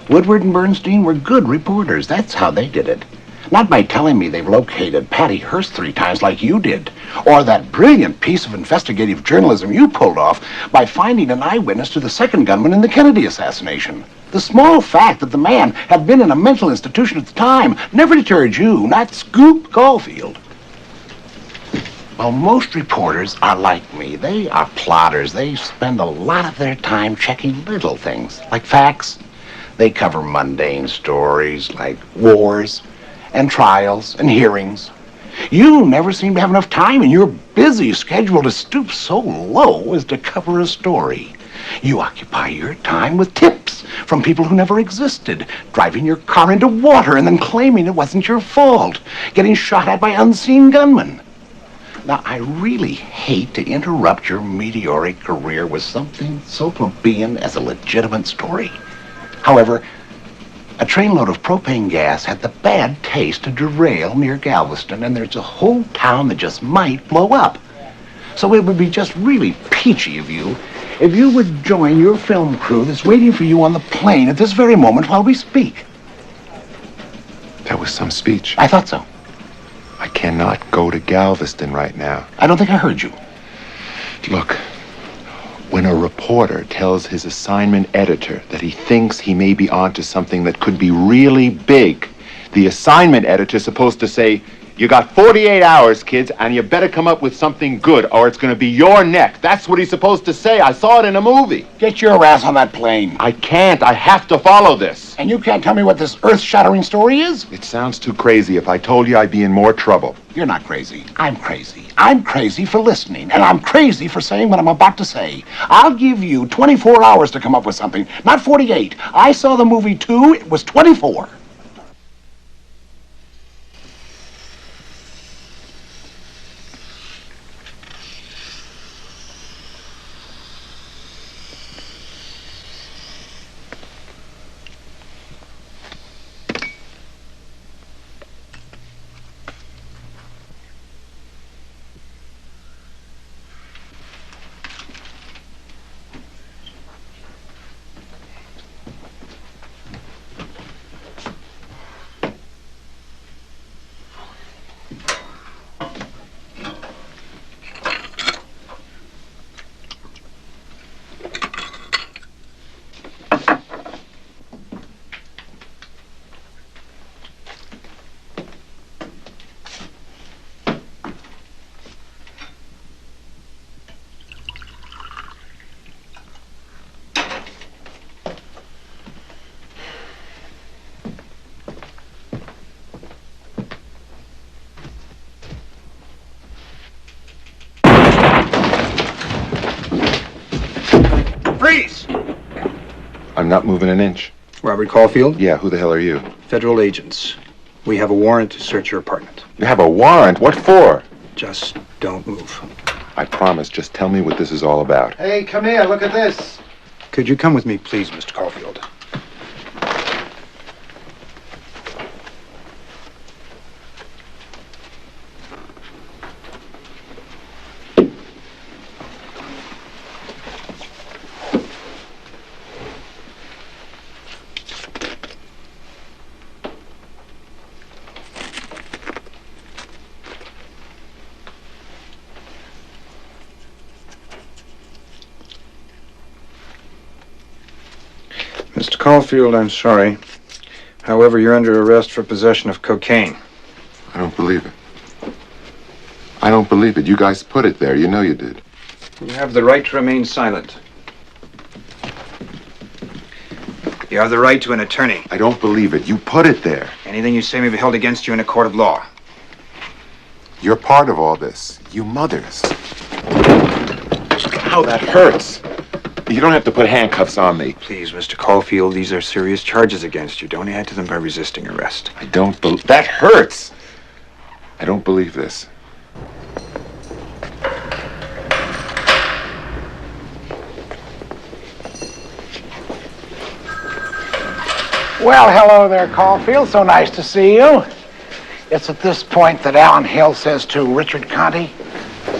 Woodward and Bernstein were good reporters. That's how they did it. Not by telling me they've located Patty Hearst 3 times like you did, or that brilliant piece of investigative journalism you pulled off by finding an eyewitness to the second gunman in the Kennedy assassination. The small fact that the man had been in a mental institution at the time never deterred you, not Scoop Caulfield. Well, most reporters are like me. They are plotters. They spend a lot of their time checking little things, like facts. They cover mundane stories like wars and trials and hearings. You never seem to have enough time in your busy schedule to stoop so low as to cover a story. You occupy your time with tips from people who never existed, driving your car into water and then claiming it wasn't your fault, getting shot at by unseen gunmen. Now, I really hate to interrupt your meteoric career with something so plebeian as a legitimate story. However, a trainload of propane gas had the bad taste to derail near Galveston, and there's a whole town that just might blow up. So it would be just really peachy of you if you would join your film crew that's waiting for you on the plane at this very moment while we speak. That was some speech. I thought so. I cannot go to Galveston right now. I don't think I heard you. Look, when When a reporter tells his assignment editor that he thinks he may be onto something that could be really big, the assignment editor's supposed to say, "You got 48 hours, kids, and you better come up with something good or it's going to be your neck." That's what he's supposed to say. I saw it in a movie. Get your ass on that plane. I can't. I have to follow this. And you can't tell me what this earth-shattering story is? It sounds too crazy. If I told you, I'd be in more trouble. You're not crazy. I'm crazy. I'm crazy for listening, and I'm crazy for saying what I'm about to say. I'll give you 24 hours to come up with something, not 48. I saw the movie too. It was 24. Freeze! I'm not moving an inch. Robert Caulfield? Yeah, who the hell are you? Federal agents. We have a warrant to search your apartment. You have a warrant? What for? Just don't move. I promise, just tell me what this is all about. Hey, come here, look at this. Could you come with me, please, Mr. Caulfield? Mr. Caulfield, I'm sorry. However, you're under arrest for possession of cocaine. I don't believe it. I don't believe it. You guys put it there. You know you did. You have the right to remain silent. You have the right to an attorney. I don't believe it. You put it there. Anything you say may be held against you in a court of law. You're part of all this. You mothers. Ow, that hurts. You don't have to put handcuffs on me. Please, Mr. Caulfield, these are serious charges against you. Don't add to them by resisting arrest. I don't believe... That hurts! I don't believe this. Well, hello there, Caulfield. So nice to see you. It's at this point that Alan Hill says to Richard Conte.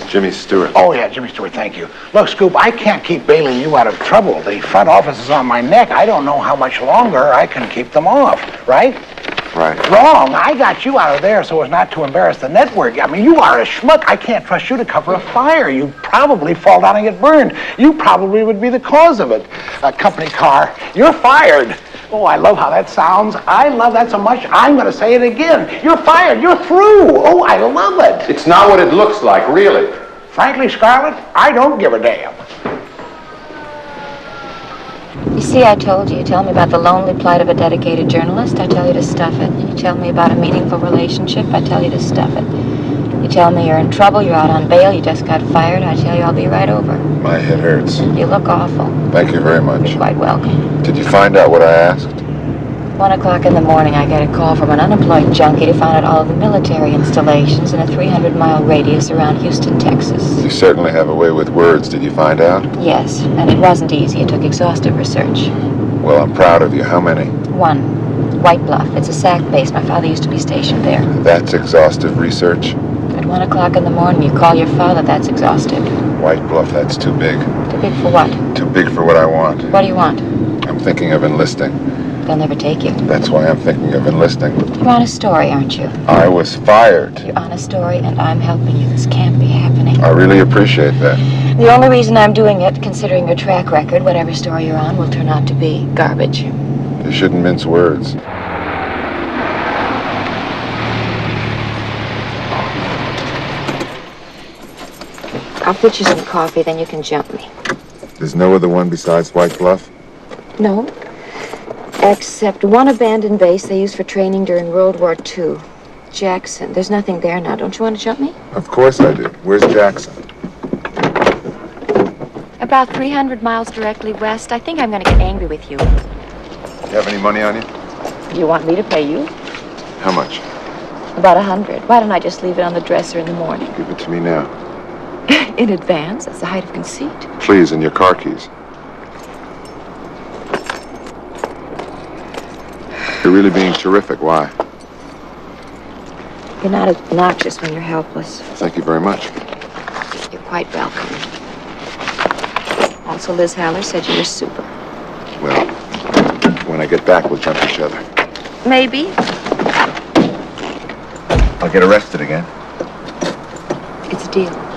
Jimmy Stewart. Oh, yeah, Jimmy Stewart, thank you. Look, Scoop, I can't keep bailing you out of trouble. The front office is on my neck. I don't know how much longer I can keep them off, right? Right. Wrong. I got you out of there so as not to embarrass the network. I mean, you are a schmuck. I can't trust you to cover a fire. You'd probably fall down and get burned. You probably would be the cause of it. A company car. You're fired. Oh, I love how that sounds. I love that so much, I'm going to say it again. You're fired. You're through. Oh, I love it. It's not what it looks like, really. Frankly, Scarlett, I don't give a damn. You see, I told you. You tell me about the lonely plight of a dedicated journalist, I tell you to stuff it. You tell me about a meaningful relationship, I tell you to stuff it. You tell me you're in trouble, you're out on bail, you just got fired, I tell you I'll be right over. My head hurts. You look awful. Thank you very much. You're quite welcome. Did you find out what I asked? 1 o'clock in the morning, I get a call from an unemployed junkie to find out all of the military installations in a 300-mile radius around Houston, Texas. You certainly have a way with words. Did you find out? Yes, and it wasn't easy. It took exhaustive research. Well, I'm proud of you. How many? 1. White Bluff. It's a SAC base. My father used to be stationed there. That's exhaustive research. At 1 o'clock in the morning, you call your father. That's exhaustive. White Bluff, that's too big. Too big for what? Too big for what I want. What do you want? I'm thinking of enlisting. They'll never take you. That's why I'm thinking of enlisting. You're on a story, aren't you? I was fired. You're on a story, and I'm helping you. This can't be happening. I really appreciate that. The only reason I'm doing it, considering your track record, whatever story you're on, will turn out to be garbage. You shouldn't mince words. I'll fix you some coffee, then you can jump me. There's no other one besides White Bluff? No. Except one abandoned base they used for training during World War II. Jackson. There's nothing there now. Don't you want to jump me? Of course I do. Where's Jackson? About 300 miles directly west. I think I'm going to get angry with you. You have any money on you? You want me to pay you? How much? About 100. Why don't I just leave it on the dresser in the morning? Give it to me now. In advance? That's the height of conceit. Please, and your car keys. You're really being terrific. Why? You're not obnoxious when you're helpless. Thank you very much. You're quite welcome. Also, Liz Haller said you were super. Well, when I get back, we'll jump each other. Maybe. I'll get arrested again. It's a deal.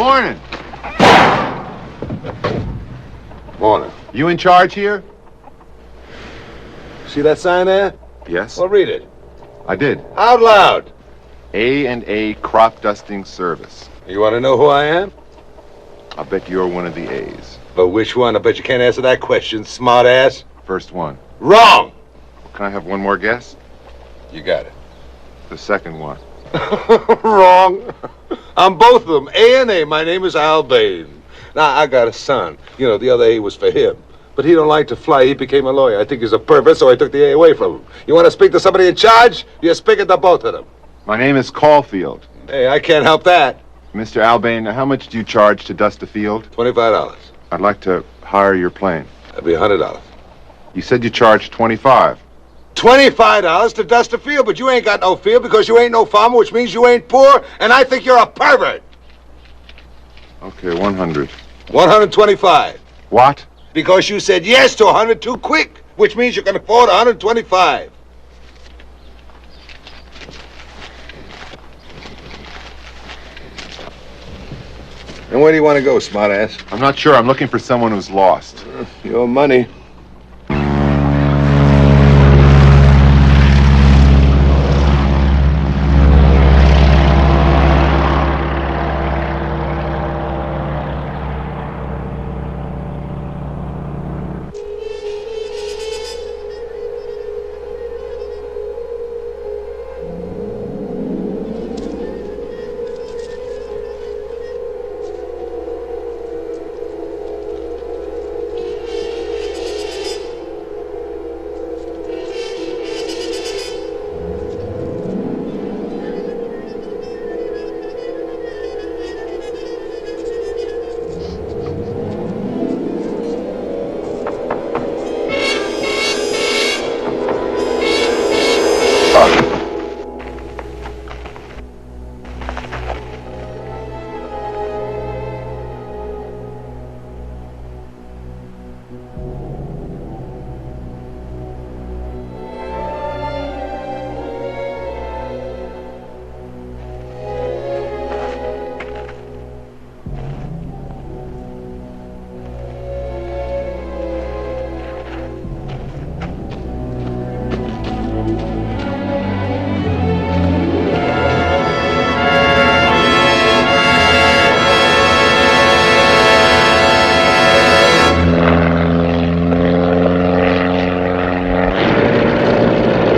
Morning. Morning. You in charge here? See that sign there? Yes. Well, read it. I did. Out loud. A&A Crop Dusting Service. You want to know who I am? I bet you're one of the A's. But which one? I bet you can't answer that question, smart ass. First one. Wrong! Can I have one more guess? You got it. The second one. Wrong. I'm both of them. A&A. My name is Al Bain. Now, I got a son. You know, the other A was for him. But he don't like to fly. He became a lawyer. I think he's a pervert, so I took the A away from him. You want to speak to somebody in charge? You're speaking to both of them. My name is Caulfield. Hey, I can't help that. Mr. Albane, how much do you charge to dust a field? $25. I'd like to hire your plane. That'd be $100. You said you charged $25. $25 to dust a field, but you ain't got no field because you ain't no farmer, which means you ain't poor, and I think you're a pervert. Okay, 100. 125. What? Because you said yes to 100 too quick, which means you can afford 125. And where do you want to go, smartass? I'm not sure. I'm looking for someone who's lost. Your money.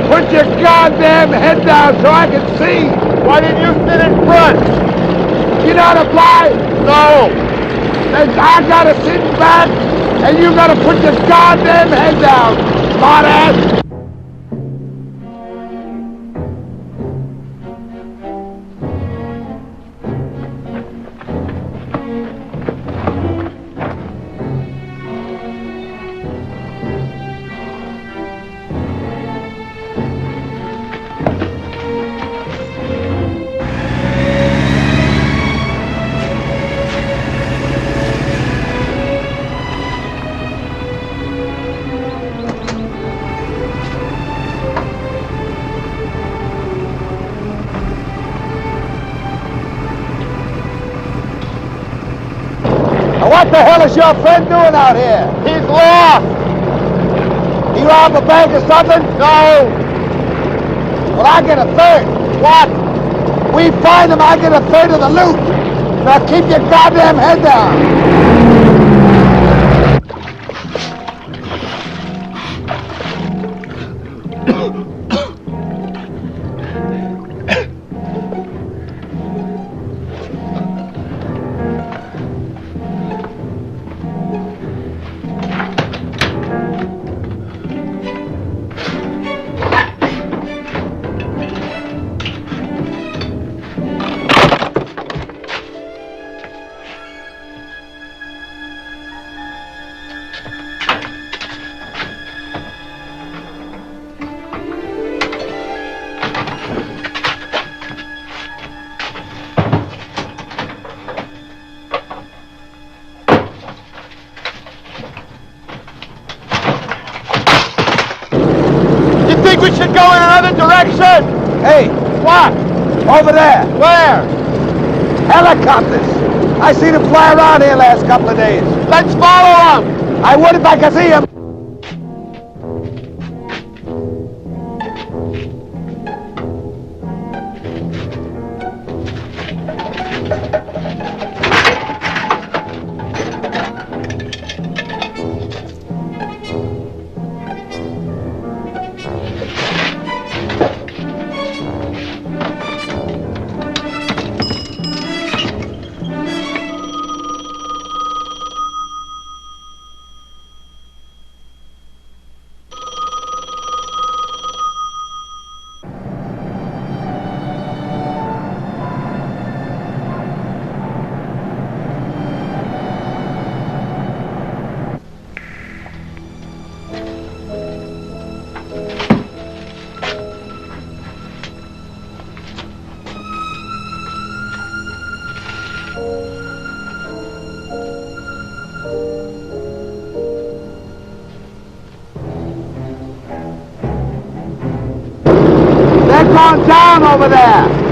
Put your goddamn head down so I can see. Why didn't you sit in front? You know how to fly? No. Then I gotta sit back, and you gotta put your goddamn head down, smartass. What the hell is your friend doing out here? He's lost. He robbed a bank or something? No. Well, I get a third. What? We find him, I get a third of the loot. Now keep your goddamn head down. We should go in another direction. Hey, what? Over there. Where? Helicopters. I seen him fly around here last couple of days. Let's follow him. I would if I could see him. They're going down over there.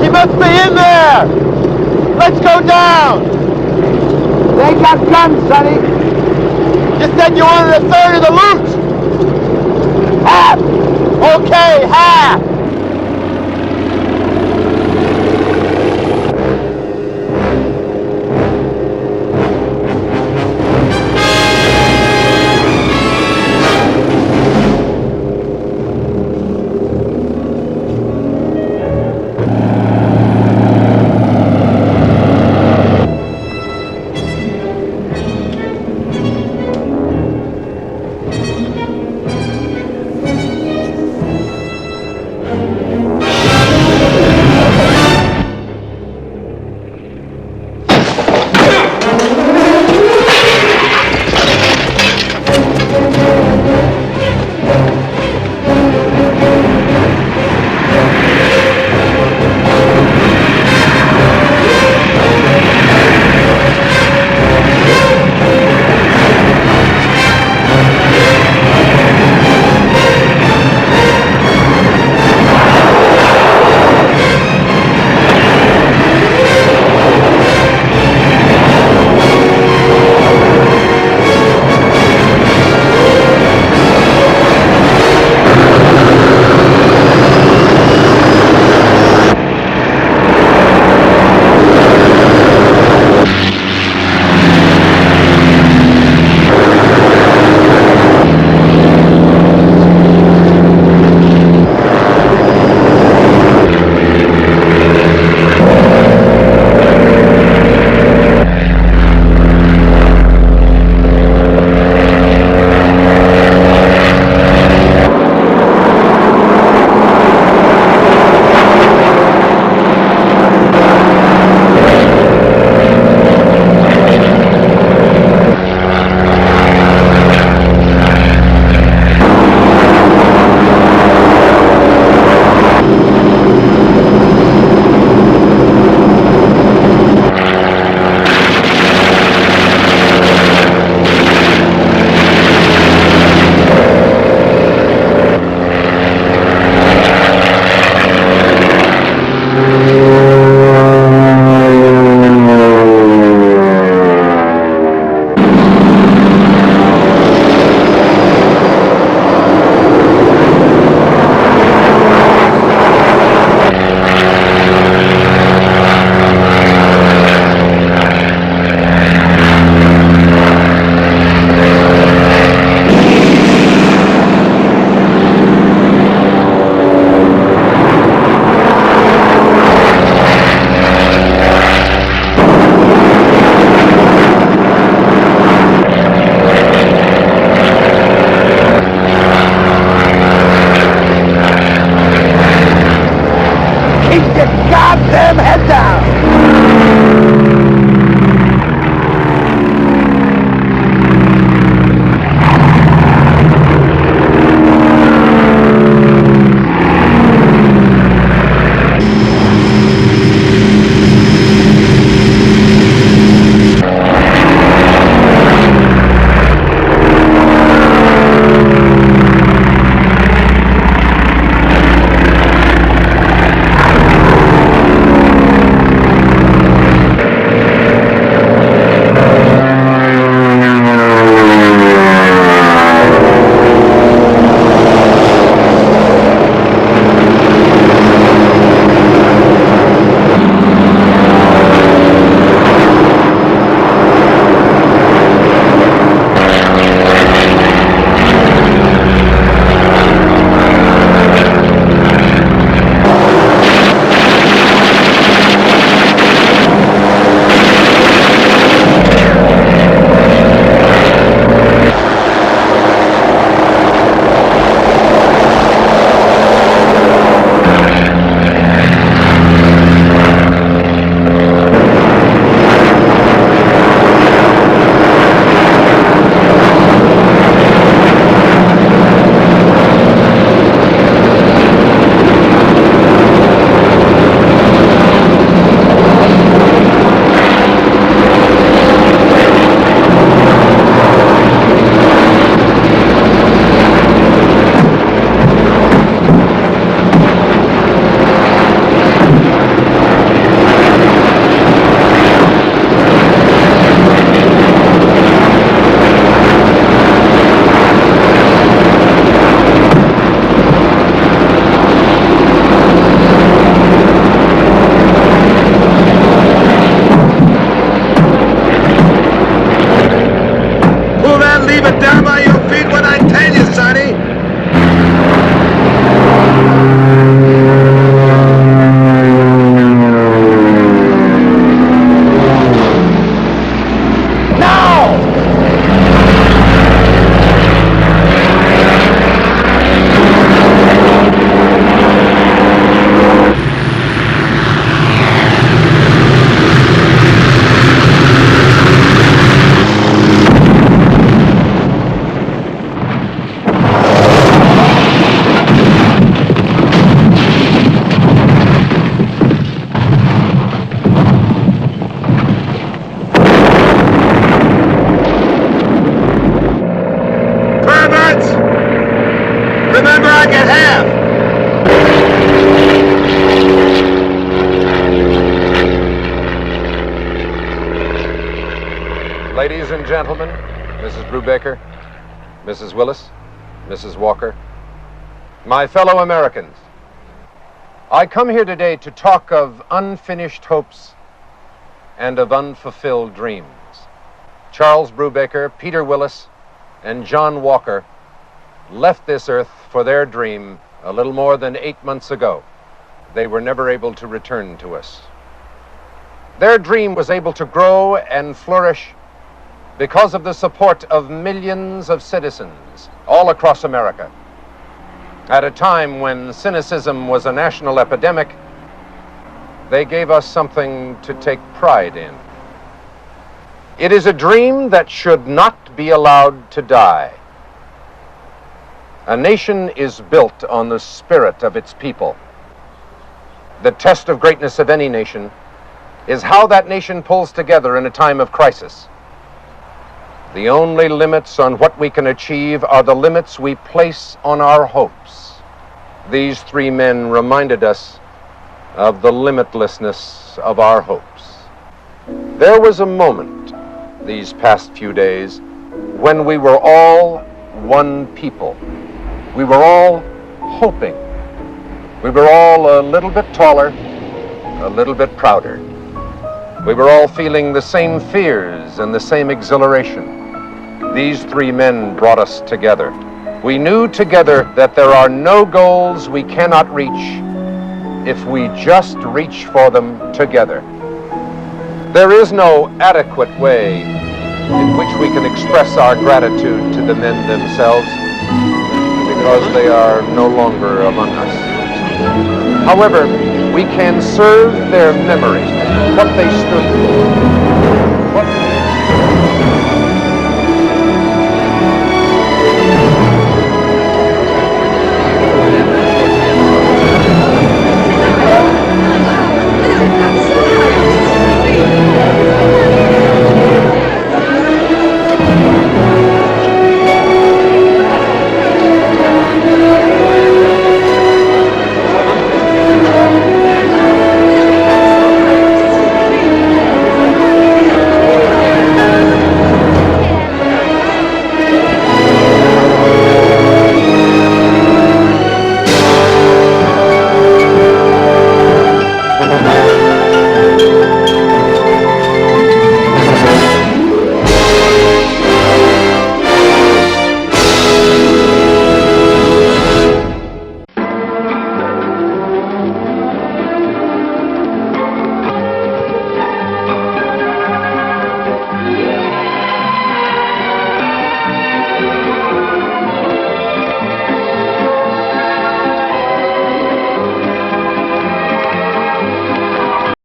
He must be in there. Let's go down. They got guns, Sonny. You said you wanted a third of the loot. Half. Okay, half. Ladies and gentlemen, Mrs. Brubaker, Mrs. Willis, Mrs. Walker, my fellow Americans, I come here today to talk of unfinished hopes and of unfulfilled dreams. Charles Brubaker, Peter Willis, and John Walker left this earth for their dream a little more than 8 months ago. They were never able to return to us. Their dream was able to grow and flourish because of the support of millions of citizens all across America. At a time when cynicism was a national epidemic, they gave us something to take pride in. It is a dream that should not be allowed to die. A nation is built on the spirit of its people. The test of greatness of any nation is how that nation pulls together in a time of crisis. The only limits on what we can achieve are the limits we place on our hopes. These three men reminded us of the limitlessness of our hopes. There was a moment these past few days when we were all one people. We were all hoping. We were all a little bit taller, a little bit prouder. We were all feeling the same fears and the same exhilaration. These three men brought us together. We knew together that there are no goals we cannot reach if we just reach for them together. There is no adequate way in which we can express our gratitude to the men themselves because they are no longer among us. However, we can serve their memory, what they stood for, what